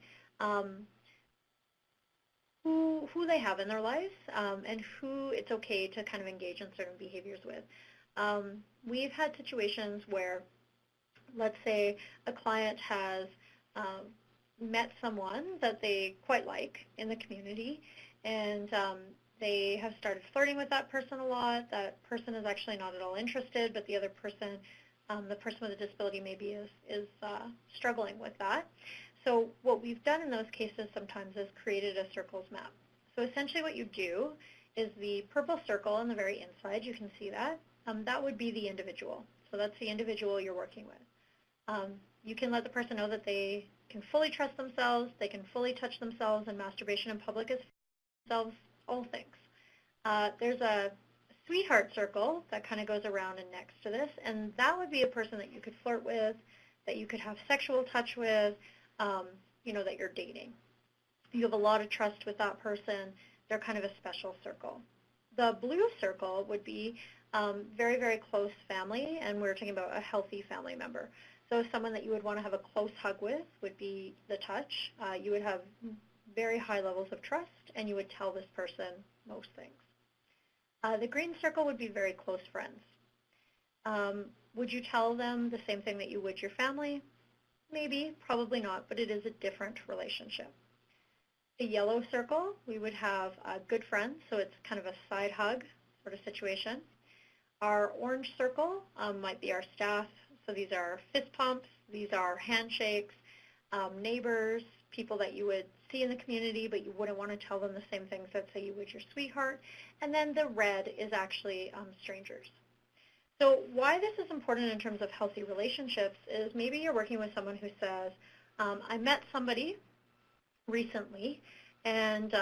who they have in their lives and who it's okay to kind of engage in certain behaviors with. We've had situations where, let's say, a client has met someone that they quite like in the community, and they have started flirting with that person a lot. That person is actually not at all interested, but the other person, the person with a disability maybe is struggling with that. So what we've done in those cases sometimes is created a circles map. So essentially what you do is the purple circle on the very inside, you can see that. That would be the individual. So that's the individual you're working with. You can let the person know that they can fully trust themselves, they can fully touch themselves, and masturbation in public is themselves, all things. There's a sweetheart circle that kind of goes around and next to this, and that would be a person that you could flirt with, that you could have sexual touch with, you know, that you're dating. You have a lot of trust with that person. They're kind of a special circle. The blue circle would be very, very close family, and we're talking about a healthy family member. So someone that you would want to have a close hug with would be the touch. You would have very high levels of trust, and you would tell this person most things. The green circle would be very close friends. Would you tell them the same thing that you would your family? Maybe, probably not, but it is a different relationship. The yellow circle, we would have good friends, so it's kind of a side hug sort of situation. Our orange circle might be our staff, so these are fist pumps, these are handshakes, neighbors, people that you would see in the community, but you wouldn't want to tell them the same things that, say, you would your sweetheart. And then the red is actually strangers. So why this is important in terms of healthy relationships is maybe you're working with someone who says, I met somebody recently, and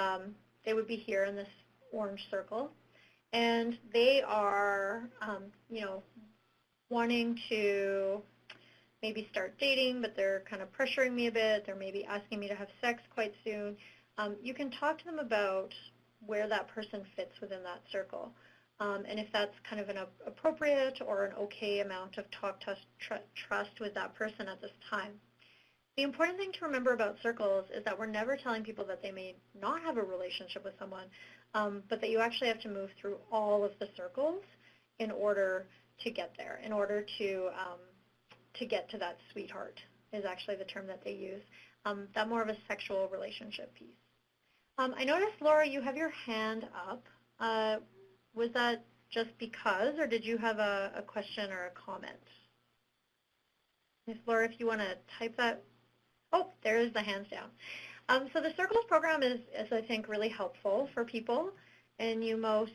they would be here in this orange circle, and they are, you know, wanting to maybe start dating, but they're kind of pressuring me a bit. They're maybe asking me to have sex quite soon. You can talk to them about where that person fits within that circle. And if that's kind of an appropriate or an okay amount of talk, trust with that person at this time. The important thing to remember about circles is that we're never telling people that they may not have a relationship with someone, but that you actually have to move through all of the circles in order to get there, in order to get to that sweetheart is actually the term that they use, that more of a sexual relationship piece. I noticed, Laura, you have your hand up. Was that just because, or did you have a question or a comment? If Laura, if you want to type that. Oh, there is the hands down. So the Circles program is, I think, really helpful for people, and you most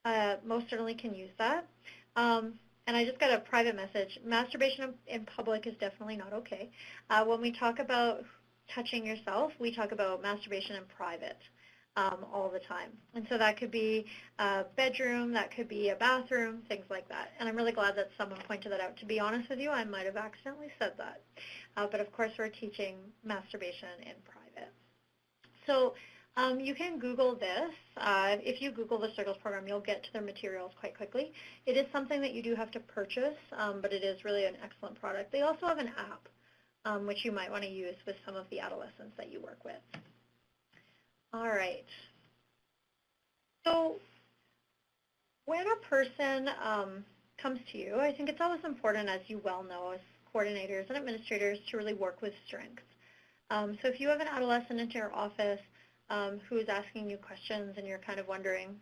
certainly can use that. And I just got a private message. Masturbation in public is definitely not okay. When we talk about touching yourself, we talk about masturbation in private all the time. And so that could be a bedroom, that could be a bathroom, things like that. And I'm really glad that someone pointed that out. To be honest with you, I might have accidentally said that. But of course, we're teaching masturbation in private. So you can Google this. If you Google the Circles program, you'll get to their materials quite quickly. It is something that you do have to purchase, but it is really an excellent product. They also have an app, which you might want to use with some of the adolescents that you work with. All right. So when a person comes to you, I think it's always important, as you well know, as coordinators and administrators, to really work with strengths. So if you have an adolescent into your office who is asking you questions and you're kind of wondering,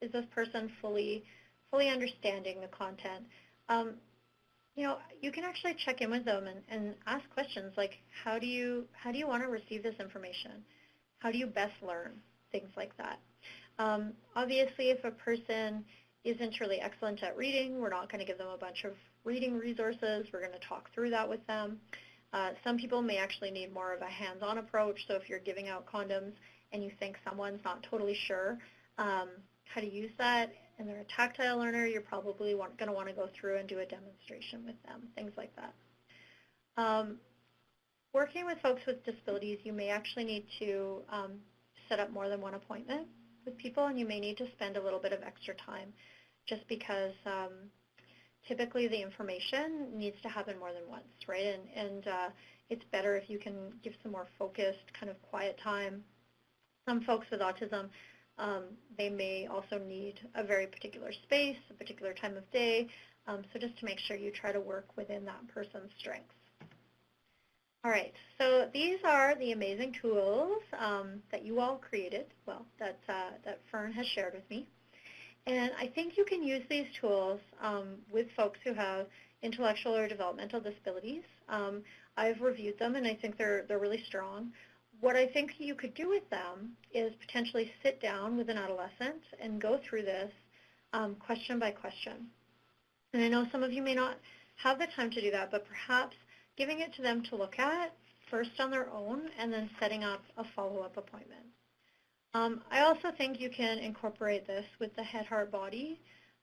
is this person fully understanding the content? You know, you can actually check in with them and ask questions like, how do you want to receive this information? How do you best learn? Things like that. Obviously, if a person isn't really excellent at reading, we're not going to give them a bunch of reading resources. We're going to talk through that with them. Some people may actually need more of a hands-on approach. So if you're giving out condoms and you think someone's not totally sure how to use that and they're a tactile learner, you're probably going to want to go through and do a demonstration with them, things like that. Working with folks with disabilities, you may actually need to set up more than one appointment with people, and you may need to spend a little bit of extra time just because typically the information needs to happen more than once, right? And it's better if you can give some more focused, kind of quiet time. Some folks with autism, they may also need a very particular space, a particular time of day, so just to make sure you try to work within that person's strengths. All right, so these are the amazing tools that you all created, well, that Fern has shared with me. And I think you can use these tools with folks who have intellectual or developmental disabilities. I've reviewed them, and I think they're really strong. What I think you could do with them is potentially sit down with an adolescent and go through this question by question. And I know some of you may not have the time to do that, but perhaps giving it to them to look at first on their own and then setting up a follow-up appointment. I also think you can incorporate this with the Head, Heart, Body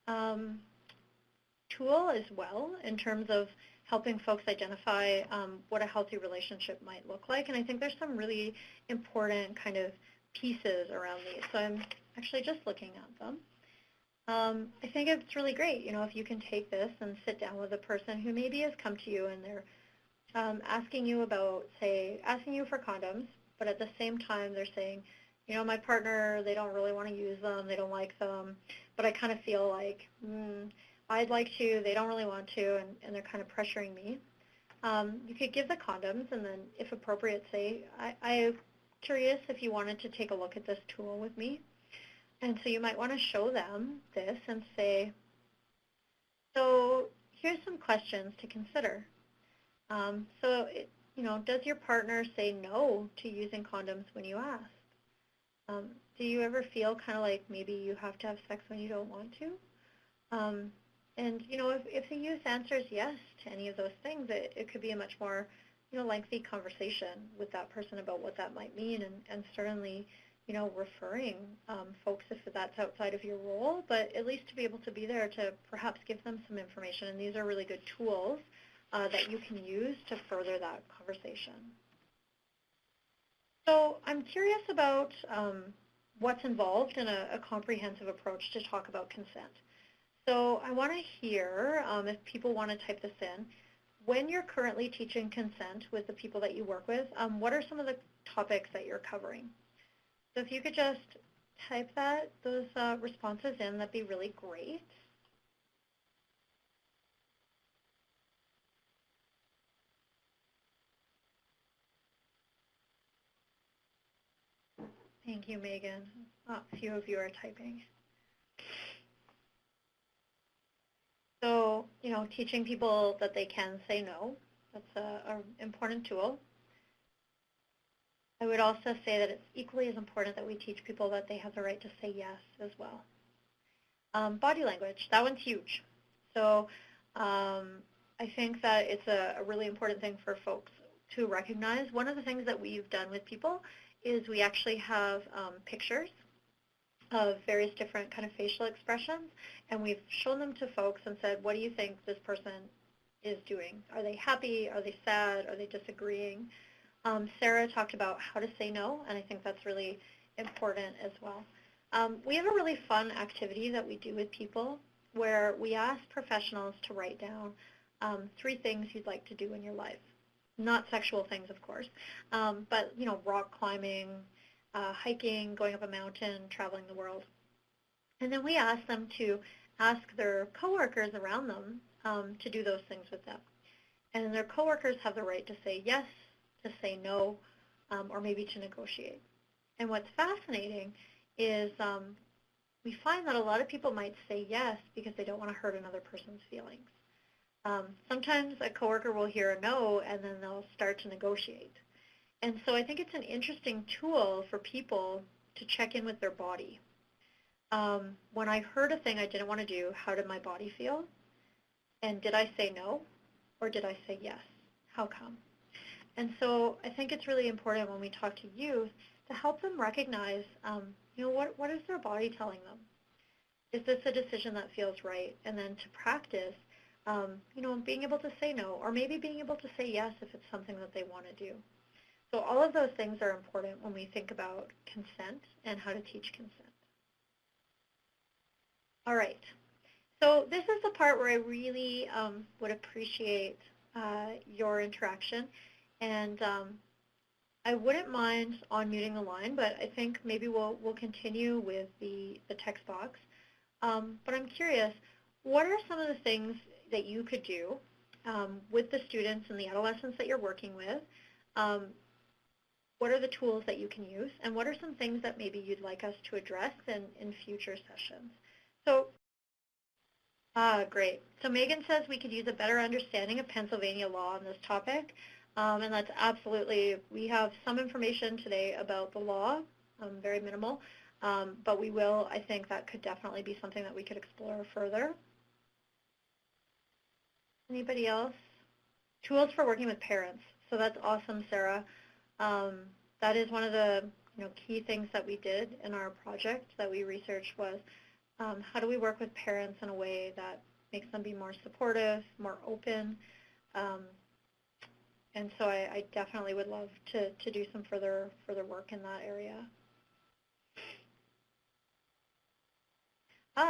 tool as well in terms of helping folks identify what a healthy relationship might look like. And I think there's some really important kind of pieces around these. So I'm actually just looking at them. I think it's really great, you know, if you can take this and sit down with a person who maybe has come to you and they're asking you about, say, asking you for condoms, but at the same time they're saying, you know, my partner, they don't really want to use them, they don't like them, but I kind of feel like, I'd like to, they don't really want to, and they're kind of pressuring me. You could give the condoms, and then if appropriate, say, I'm curious if you wanted to take a look at this tool with me. And so you might want to show them this and say, so here's some questions to consider. You know, does your partner say no to using condoms when you ask? Do you ever feel kind of like maybe you have to have sex when you don't want to? And, you know, if the youth answers yes to any of those things, it could be a much more, you know, lengthy conversation with that person about what that might mean, and certainly, you know, referring folks if that's outside of your role, but at least to be able to be there to perhaps give them some information. And these are really good tools that you can use to further that conversation. So I'm curious about what's involved in a comprehensive approach to talk about consent. So I want to hear, if people want to type this in, when you're currently teaching consent with the people that you work with, what are some of the topics that you're covering? So if you could just type those responses in, that'd be really great. Thank you, Megan. A few of you are typing. So, teaching people that they can say no, that's an important tool. I would also say that it's equally as important that we teach people that they have the right to say yes as well. Body language, that one's huge. So I think that it's a really important thing for folks to recognize. One of the things that we've done with people is we actually have pictures of various different kind of facial expressions, and we've shown them to folks and said, what do you think this person is doing? Are they happy? Are they sad? Are they disagreeing? Sarah talked about how to say no, and I think that's really important as well. We have a really fun activity that we do with people where we ask professionals to write down 3 things you'd like to do in your life. Not sexual things, of course, but, rock climbing, hiking, going up a mountain, traveling the world. And then we ask them to ask their coworkers around them to do those things with them. And their coworkers have the right to say yes, to say no, or maybe to negotiate. And what's fascinating is we find that a lot of people might say yes because they don't want to hurt another person's feelings. Sometimes a coworker will hear a no, and then they'll start to negotiate. And so I think it's an interesting tool for people to check in with their body. When I heard a thing I didn't want to do, how did my body feel? And did I say no, or did I say yes? How come? And so I think it's really important when we talk to youth to help them recognize, what is their body telling them? Is this a decision that feels right? And then to practice, being able to say no, or maybe being able to say yes if it's something that they want to do. So all of those things are important when we think about consent and how to teach consent. All right. So this is the part where I really would appreciate your interaction. And I wouldn't mind unmuting the line, but I think maybe we'll continue with the text box. But I'm curious, what are some of the things that you could do with the students and the adolescents that you're working with? What are the tools that you can use? And what are some things that maybe you'd like us to address in future sessions? So, great. So Megan says we could use a better understanding of Pennsylvania law on this topic. And that's absolutely, we have some information today about the law, very minimal, but we will, I think that could definitely be something that we could explore further. Anybody else? Tools for working with parents. So that's awesome, Sarah. That is one of the key things that we did in our project that we researched was how do we work with parents in a way that makes them be more supportive, more open. And so I definitely would love to do some further work in that area.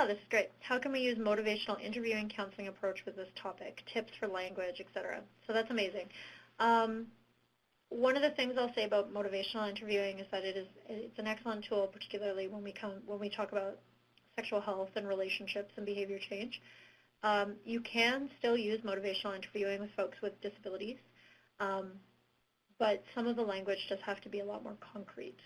This is great. How can we use motivational interviewing counseling approach with this topic? Tips for language, etc. So that's amazing. One of the things I'll say about motivational interviewing is that it's an excellent tool, particularly when we talk about sexual health and relationships and behavior change. You can still use motivational interviewing with folks with disabilities, but some of the language does have to be a lot more concrete.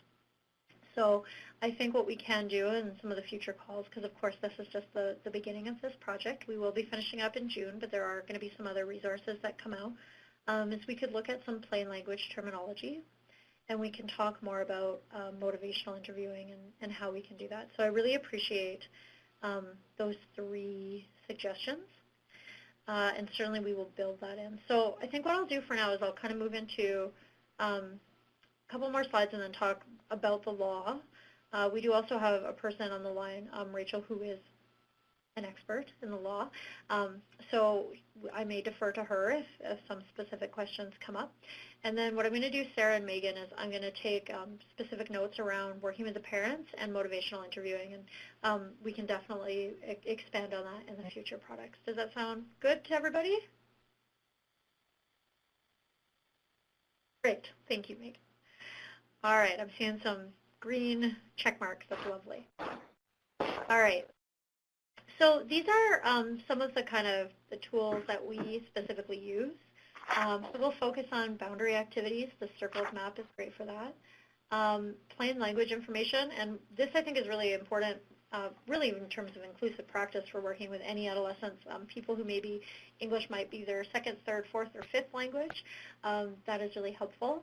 So I think what we can do in some of the future calls, because of course this is just the beginning of this project, we will be finishing up in June, but there are going to be some other resources that come out, is we could look at some plain language terminology, and we can talk more about motivational interviewing and how we can do that. So I really appreciate those 3 suggestions, and certainly we will build that in. So I think what I'll do for now is I'll kind of move into a couple more slides and then talk about the law. We do also have a person on the line, Rachel, who is an expert in the law. So I may defer to her if some specific questions come up. And then what I'm going to do, Sarah and Megan, is I'm going to take specific notes around working with the parents and motivational interviewing, and we can definitely expand on that in the future products. Does that sound good to everybody? Great. Thank you, Megan. All right. I'm seeing some green check marks. That's lovely. All right. So these are some of the kind of the tools that we specifically use. So we'll focus on boundary activities. The circles map is great for that. Plain language information, and this I think is really important, really in terms of inclusive practice for working with any adolescents, people who maybe English might be their second, third, fourth, or fifth language. That is really helpful.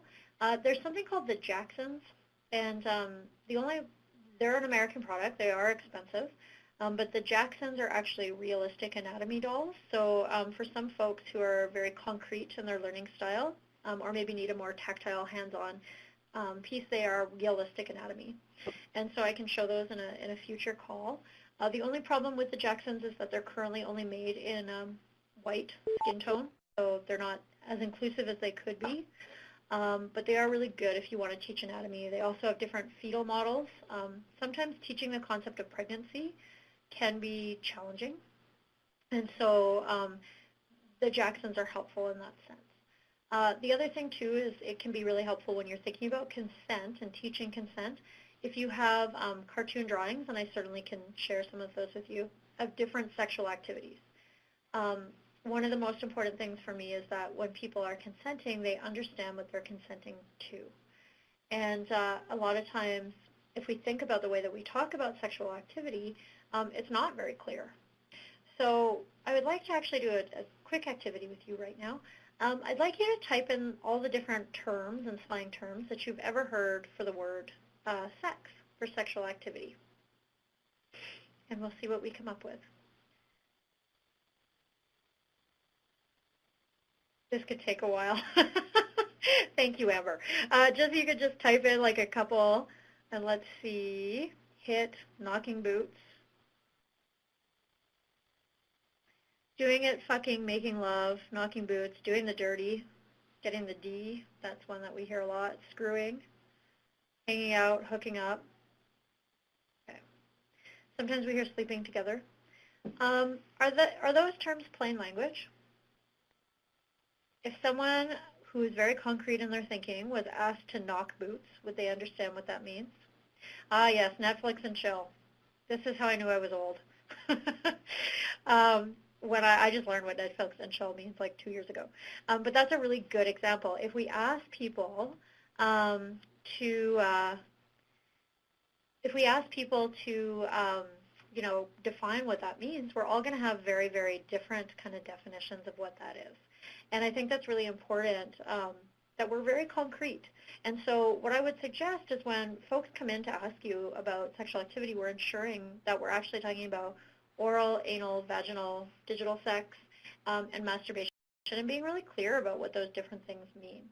There's something called the Jacksons, and they're an American product. They are expensive. But the Jacksons are actually realistic anatomy dolls. So for some folks who are very concrete in their learning style, or maybe need a more tactile, hands-on piece, they are realistic anatomy. And so I can show those in a future call. The only problem with the Jacksons is that they're currently only made in white skin tone, so they're not as inclusive as they could be. But they are really good if you want to teach anatomy. They also have different fetal models. Sometimes teaching the concept of pregnancy can be challenging, and so the Jacksons are helpful in that sense. The other thing too is it can be really helpful when you're thinking about consent and teaching consent. If you have cartoon drawings, and I certainly can share some of those with you, of different sexual activities. One of the most important things for me is that when people are consenting, they understand what they're consenting to. And a lot of times, if we think about the way that we talk about sexual activity, it's not very clear. So I would like to actually do a quick activity with you right now. I'd like you to type in all the different terms and slang terms that you've ever heard for the word sex, for sexual activity. And we'll see what we come up with. This could take a while. Thank you, Amber. You could just type in like a couple, and let's see. Hit, knocking boots. Doing it, fucking, making love, knocking boots, doing the dirty, getting the D, that's one that we hear a lot, screwing, hanging out, hooking up. Okay. Sometimes we hear sleeping together. Are those terms plain language? If someone who is very concrete in their thinking was asked to knock boots, would they understand what that means? Ah, yes, Netflix and chill. This is how I knew I was old. When I just learned what Netflix and chill means like 2 years ago. But that's a really good example. If we ask people define what that means, we're all going to have very, very different kind of definitions of what that is. And I think that's really important, that we're very concrete. And so what I would suggest is when folks come in to ask you about sexual activity, we're ensuring that we're actually talking about oral, anal, vaginal, digital sex, and masturbation, and being really clear about what those different things mean.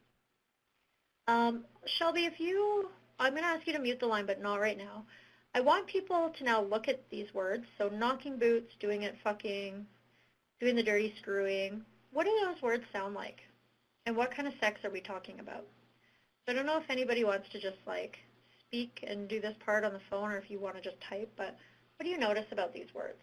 Shelby, I'm going to ask you to mute the line, but not right now. I want people to now look at these words. So knocking boots, doing it, fucking, doing the dirty, screwing. What do those words sound like? And what kind of sex are we talking about? So I don't know if anybody wants to just like speak and do this part on the phone, or if you want to just type, but what do you notice about these words?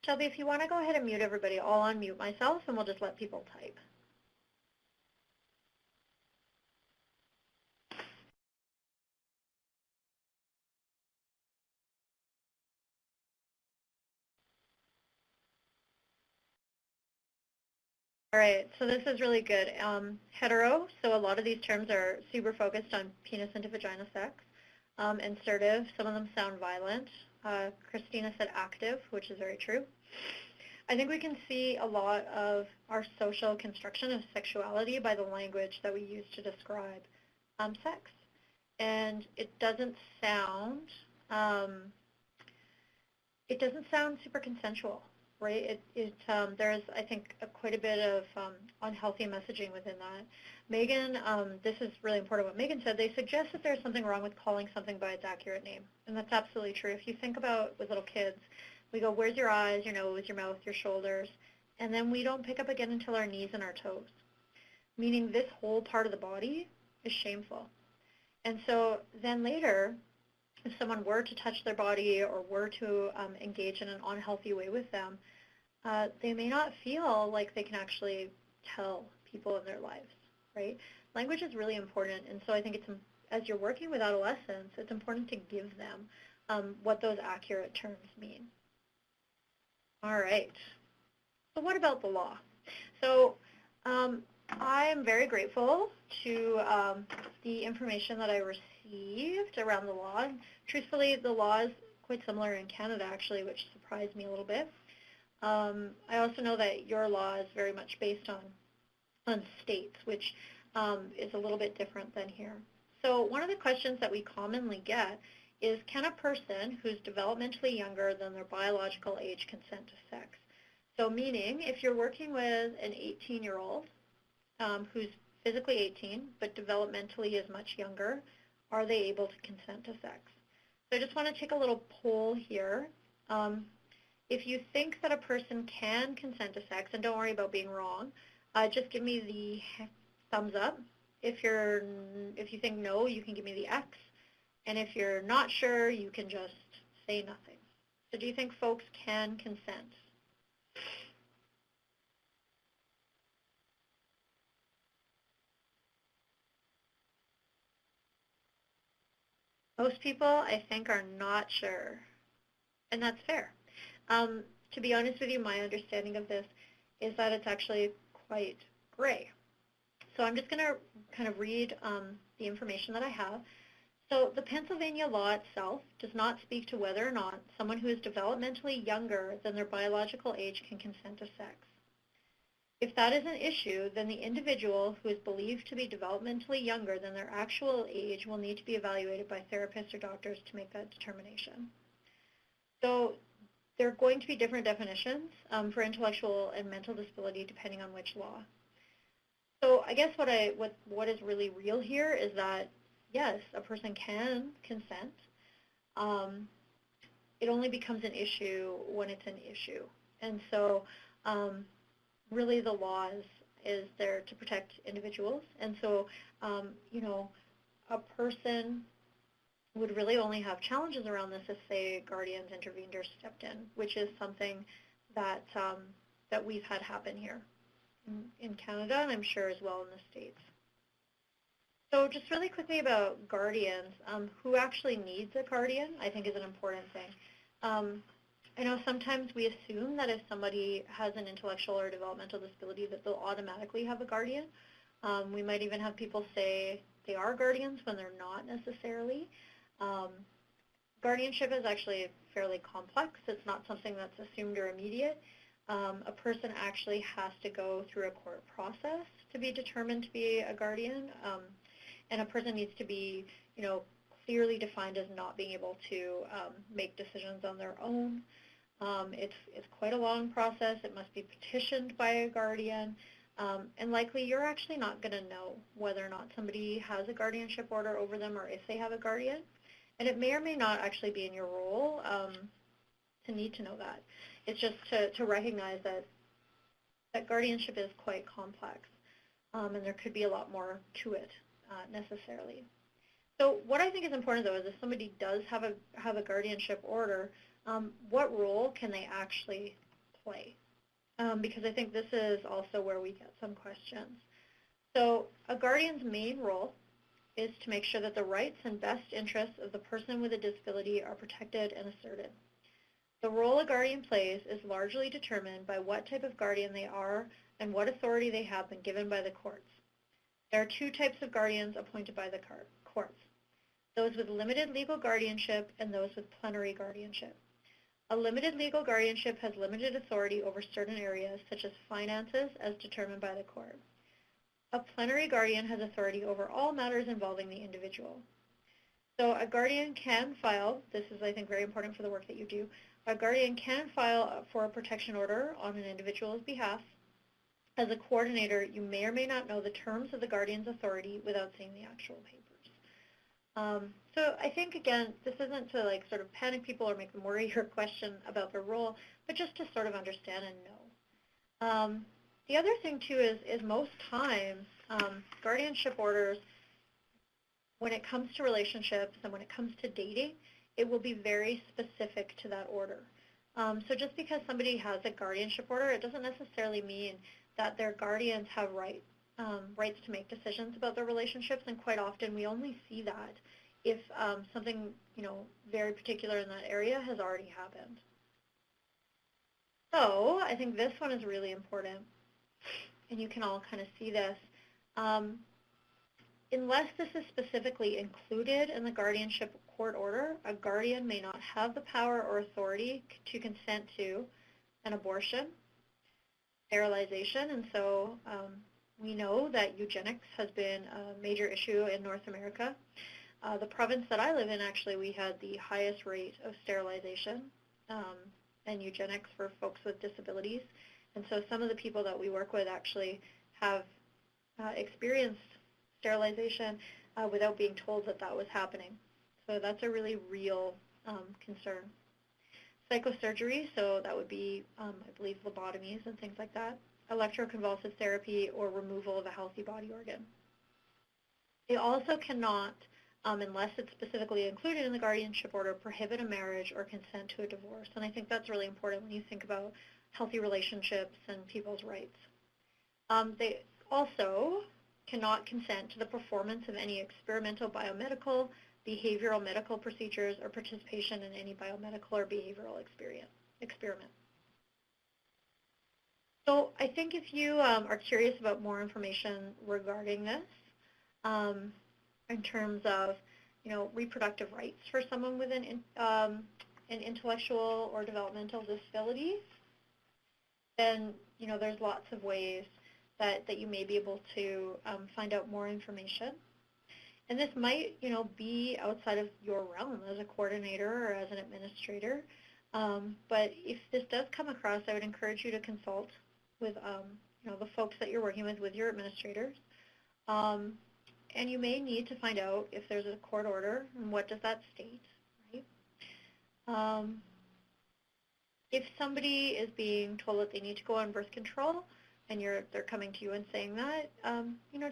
Shelby, if you want to go ahead and mute everybody, I'll unmute myself and we'll just let people type. All right, so this is really good. Hetero, so a lot of these terms are super focused on penis into vagina sex. Insertive, some of them sound violent. Christina said active, which is very true. I think we can see a lot of our social construction of sexuality by the language that we use to describe sex. And it doesn't sound super consensual. Right? There's, I think, quite a bit of unhealthy messaging within that. Megan, this is really important what Megan said. They suggest that there's something wrong with calling something by its accurate name. And that's absolutely true. If you think about with little kids, we go, where's your eyes, your nose, your mouth, your shoulders? And then we don't pick up again until our knees and our toes, meaning this whole part of the body is shameful. And so then later, if someone were to touch their body or were to engage in an unhealthy way with them, they may not feel like they can actually tell people in their lives, right? Language is really important, and so I think as you're working with adolescents, it's important to give them what those accurate terms mean. All right. So what about the law? So I am very grateful to the information that I received around the law. And truthfully, the law is quite similar in Canada, actually, which surprised me a little bit. I also know that your law is very much based on states, which is a little bit different than here. So one of the questions that we commonly get is, can a person who's developmentally younger than their biological age consent to sex? So meaning, if you're working with an 18-year-old who's physically 18 but developmentally is much younger, are they able to consent to sex? So I just want to take a little poll here. If you think that a person can consent to sex, and don't worry about being wrong, just give me the thumbs up. If you think no, you can give me the X. And if you're not sure, you can just say nothing. So do you think folks can consent? Most people, I think, are not sure, and that's fair. To be honest with you, my understanding of this is that it's actually quite gray. So I'm just going to kind of read the information that I have. So the Pennsylvania law itself does not speak to whether or not someone who is developmentally younger than their biological age can consent to sex. If that is an issue, then the individual who is believed to be developmentally younger than their actual age will need to be evaluated by therapists or doctors to make that determination. So there are going to be different definitions for intellectual and mental disability depending on which law. So I guess what is really real here is that, yes, a person can consent. It only becomes an issue when it's an issue. And so really the law is there to protect individuals. And so, a person would really only have challenges around this if, say, guardians intervened or stepped in, which is something that we've had happen here in Canada, and I'm sure as well in the States. So just really quickly about guardians, who actually needs a guardian, I think is an important thing. I know sometimes we assume that if somebody has an intellectual or developmental disability that they'll automatically have a guardian. We might even have people say they are guardians when they're not necessarily. Guardianship is actually fairly complex. It's not something that's assumed or immediate. A person actually has to go through a court process to be determined to be a guardian, and a person needs to be, clearly defined as not being able to make decisions on their own. It's quite a long process. It must be petitioned by a guardian, and likely you're actually not going to know whether or not somebody has a guardianship order over them or if they have a guardian, and it may or may not actually be in your role to need to know that. It's just to recognize that guardianship is quite complex, and there could be a lot more to it necessarily. So what I think is important, though, is if somebody does have a guardianship order, what role can they actually play? Because I think this is also where we get some questions. So a guardian's main role is to make sure that the rights and best interests of the person with a disability are protected and asserted. The role a guardian plays is largely determined by what type of guardian they are and what authority they have been given by the courts. There are two types of guardians appointed by the courts, those with limited legal guardianship and those with plenary guardianship. A limited legal guardianship has limited authority over certain areas, such as finances, as determined by the court. A plenary guardian has authority over all matters involving the individual. So a guardian can file, this is, I think, very important for the work that you do, a guardian can file for a protection order on an individual's behalf. As a coordinator, you may or may not know the terms of the guardian's authority without seeing the actual papers. So I think, again, this isn't to sort of panic people or make them worry or question about their role, but just to sort of understand and know. The other thing, too, is most times guardianship orders, when it comes to relationships and when it comes to dating, it will be very specific to that order. So just because somebody has a guardianship order, it doesn't necessarily mean that their guardians have rights to make decisions about their relationships, and quite often we only see that if something, very particular in that area has already happened. So I think this one is really important, and you can all kind of see this. Unless this is specifically included in the guardianship court order, a guardian may not have the power or authority to consent to an abortion, sterilization, and so we know that eugenics has been a major issue in North America. The province that I live in, actually, we had the highest rate of sterilization and eugenics for folks with disabilities, and so some of the people that we work with actually have experienced sterilization without being told that that was happening. So that's a really real concern. Psychosurgery, so that would be, I believe, lobotomies and things like that. Electroconvulsive therapy or removal of a healthy body organ. They also cannot, unless it's specifically included in the guardianship order, prohibit a marriage or consent to a divorce. And I think that's really important when you think about healthy relationships and people's rights. They also cannot consent to the performance of any experimental biomedical, behavioral medical procedures, or participation in any biomedical or behavioral experiment. So I think if you are curious about more information regarding this, in terms of, reproductive rights for someone with an intellectual or developmental disability, then, there's lots of ways that you may be able to find out more information. And this might, be outside of your realm as a coordinator or as an administrator. But if this does come across, I would encourage you to consult with, the folks that you're working with your administrators. And you may need to find out if there's a court order and what does that state, right? If somebody is being told that they need to go on birth control, and they're coming to you and saying that,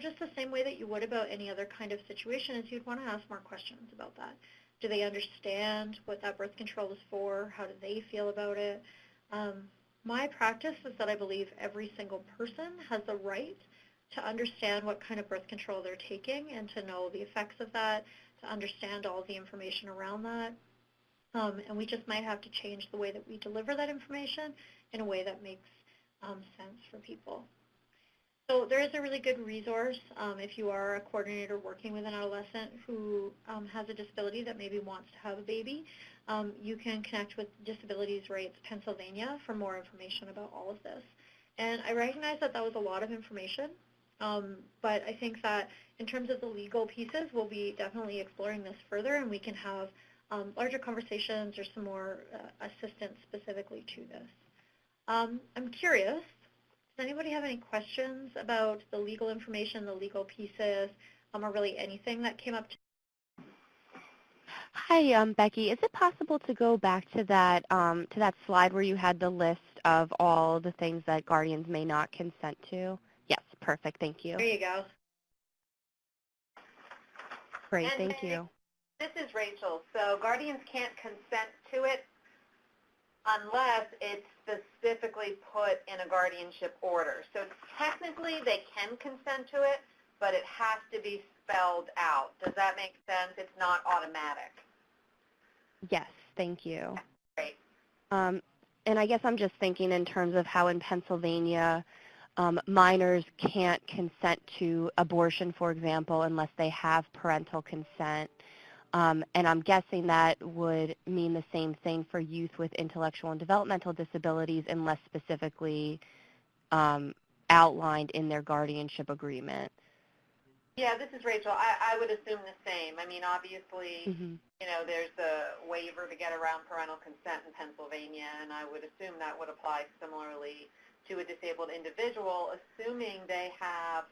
just the same way that you would about any other kind of situation, is you'd want to ask more questions about that. Do they understand what that birth control is for? How do they feel about it? My practice is that I believe every single person has the right to understand what kind of birth control they're taking and to know the effects of that, to understand all the information around that. And we just might have to change the way that we deliver that information in a way that makes sense for people. So there is a really good resource if you are a coordinator working with an adolescent who has a disability that maybe wants to have a baby. You can connect with Disabilities Rights Pennsylvania for more information about all of this. And I recognize that that was a lot of information, but I think that in terms of the legal pieces, we'll be definitely exploring this further, and we can have larger conversations or some more assistance specifically to this. I'm curious, does anybody have any questions about the legal information, the legal pieces, or really anything that came up? Hi, Becky. Is it possible to go back to that slide where you had the list of all the things that guardians may not consent to? Yes, perfect. Thank you. There you go. Great, thank you. This is Rachel. So guardians can't consent to it unless it's specifically put in a guardianship order. So technically they can consent to it, but it has to be spelled out. Does that make sense? It's not automatic. Yes, thank you. Great. And I guess I'm just thinking in terms of how in Pennsylvania minors can't consent to abortion, for example, unless they have parental consent. And I'm guessing that would mean the same thing for youth with intellectual and developmental disabilities unless specifically outlined in their guardianship agreement. Yeah, this is Rachel. I would assume the same. I mean, obviously, there's a waiver to get around parental consent in Pennsylvania, and I would assume that would apply similarly to a disabled individual, assuming they have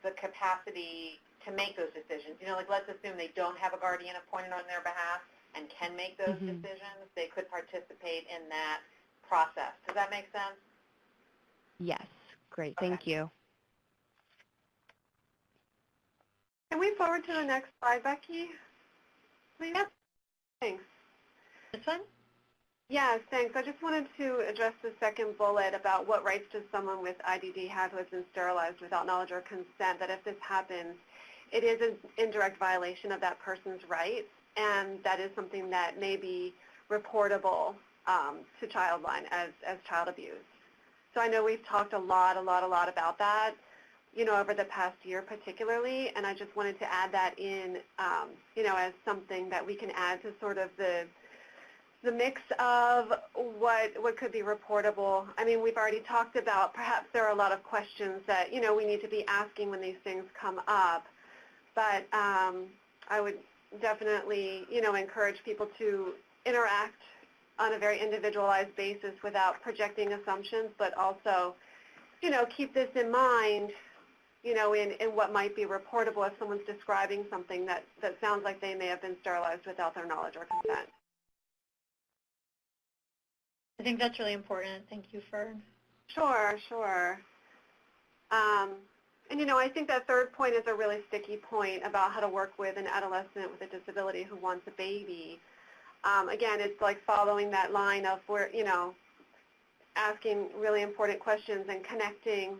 the capacity to make those decisions. Let's assume they don't have a guardian appointed on their behalf and can make those decisions. They could participate in that process. Does that make sense? Yes. Great. Okay. Thank you. And we Moving forward to the next slide, Becky, please. Yep. Thanks. This one? Yes, thanks. I just wanted to address the second bullet about what rights does someone with IDD have who has been sterilized without knowledge or consent, that if this happens, it is an indirect violation of that person's rights, and that is something that may be reportable to Childline as child abuse. So I know we've talked a lot about that, over the past year particularly, and I just wanted to add that in, as something that we can add to sort of the mix of what could be reportable. I mean, we've already talked about perhaps there are a lot of questions that, we need to be asking when these things come up, but I would definitely, encourage people to interact on a very individualized basis without projecting assumptions, but also, keep this in mind, in what might be reportable if someone's describing something that sounds like they may have been sterilized without their knowledge or consent. I think that's really important. Thank you, Fern. Sure. And, I think that third point is a really sticky point about how to work with an adolescent with a disability who wants a baby. Again, it's like following that line of where, asking really important questions and connecting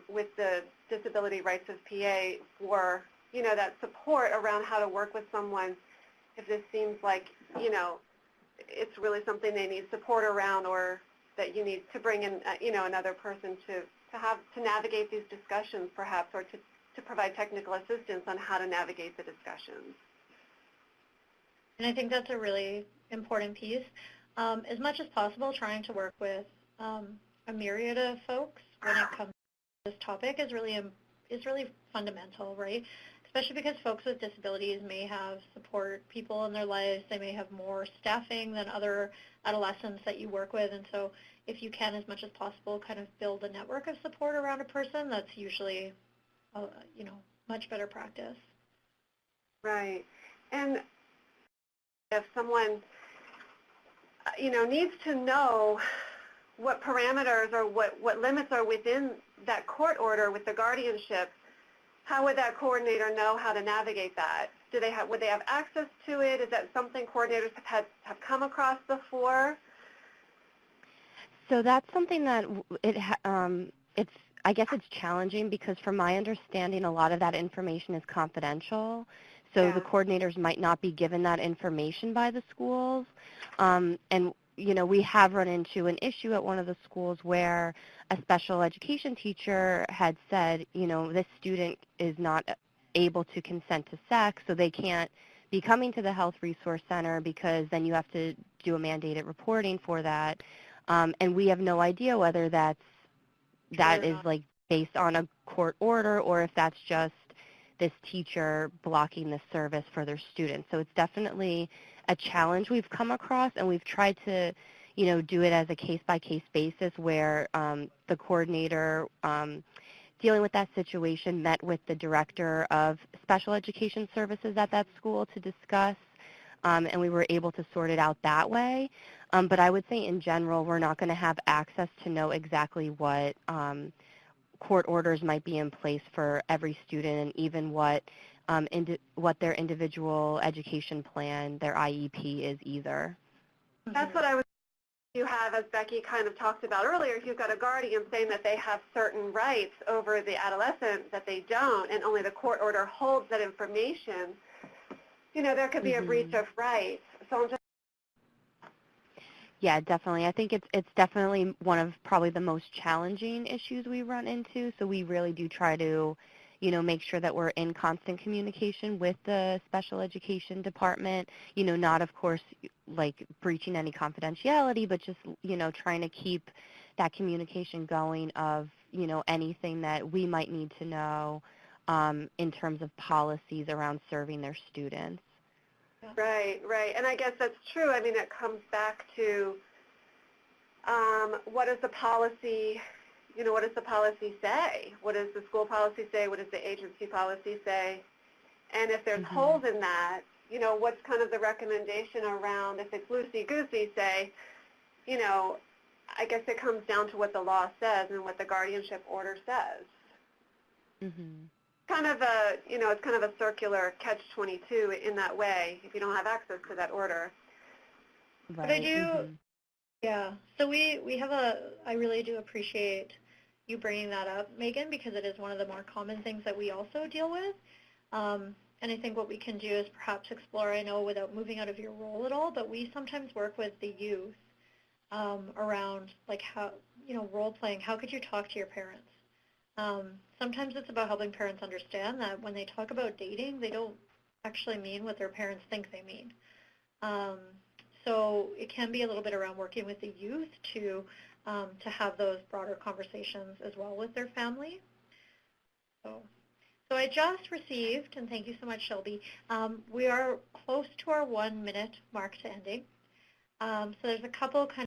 with the disability rights of PA for, that support around how to work with someone if this seems like, it's really something they need support around, or that you need to bring in, another person to navigate these discussions perhaps, or to provide technical assistance on how to navigate the discussions. And I think that's a really important piece. As much as possible, trying to work with a myriad of folks when it comes to this topic is really fundamental, right? Especially because folks with disabilities may have support people in their lives. They may have more staffing than other adolescents that you work with. And so if you can, as much as possible, kind of build a network of support around a person, that's usually, much better practice. Right. And if someone, needs to know what parameters or what limits are within that court order with the guardianship, how would that coordinator know how to navigate that? Would they have access to it? Is that something coordinators have come across before? So that's something that I guess it's challenging because from my understanding, a lot of that information is confidential. So the coordinators might not be given that information by the schools. And, we have run into an issue at one of the schools where a special education teacher had said, this student is not able to consent to sex, so they can't be coming to the Health Resource Center because then you have to do a mandated reporting for that. And we have no idea whether that is like based on a court order or if that's just this teacher blocking the service for their students. So it's definitely a challenge we've come across, and we've tried to, do it as a case-by-case basis where the coordinator dealing with that situation met with the director of special education services at that school to discuss, and we were able to sort it out that way. But I would say in general, we're not going to have access to know exactly what court orders might be in place for every student, and even what their individual education plan, their IEP is either. That's what I was. You have, as Becky kind of talked about earlier, if you've got a guardian saying that they have certain rights over the adolescent that they don't, and only the court order holds that information, there could be a breach of rights. So I'm just. Yeah, definitely. I think it's definitely one of probably the most challenging issues we run into. So we really do try to, make sure that we're in constant communication with the special education department, not, of course, like breaching any confidentiality, but just, trying to keep that communication going of, anything that we might need to know in terms of policies around serving their students. Right. And I guess that's true. I mean, it comes back to what is the policy, what does the policy say? What does the school policy say? What does the agency policy say? And if there's holes in that, what's kind of the recommendation around, if it's loosey-goosey, say, I guess it comes down to what the law says and what the guardianship order says. kind of a, it's kind of a circular catch-22 in that way if you don't have access to that order. Right. But I do, yeah. So we have I really do appreciate you bringing that up, Megan, because it is one of the more common things that we also deal with. And I think what we can do is perhaps explore, I know without moving out of your role at all, but we sometimes work with the youth around like how, role playing, how could you talk to your parents? Sometimes it's about helping parents understand that when they talk about dating, they don't actually mean what their parents think they mean. So it can be a little bit around working with the youth to have those broader conversations as well with their family. So I just received, and thank you so much, Shelby, we are close to our 1 minute mark to ending. So there's a couple kind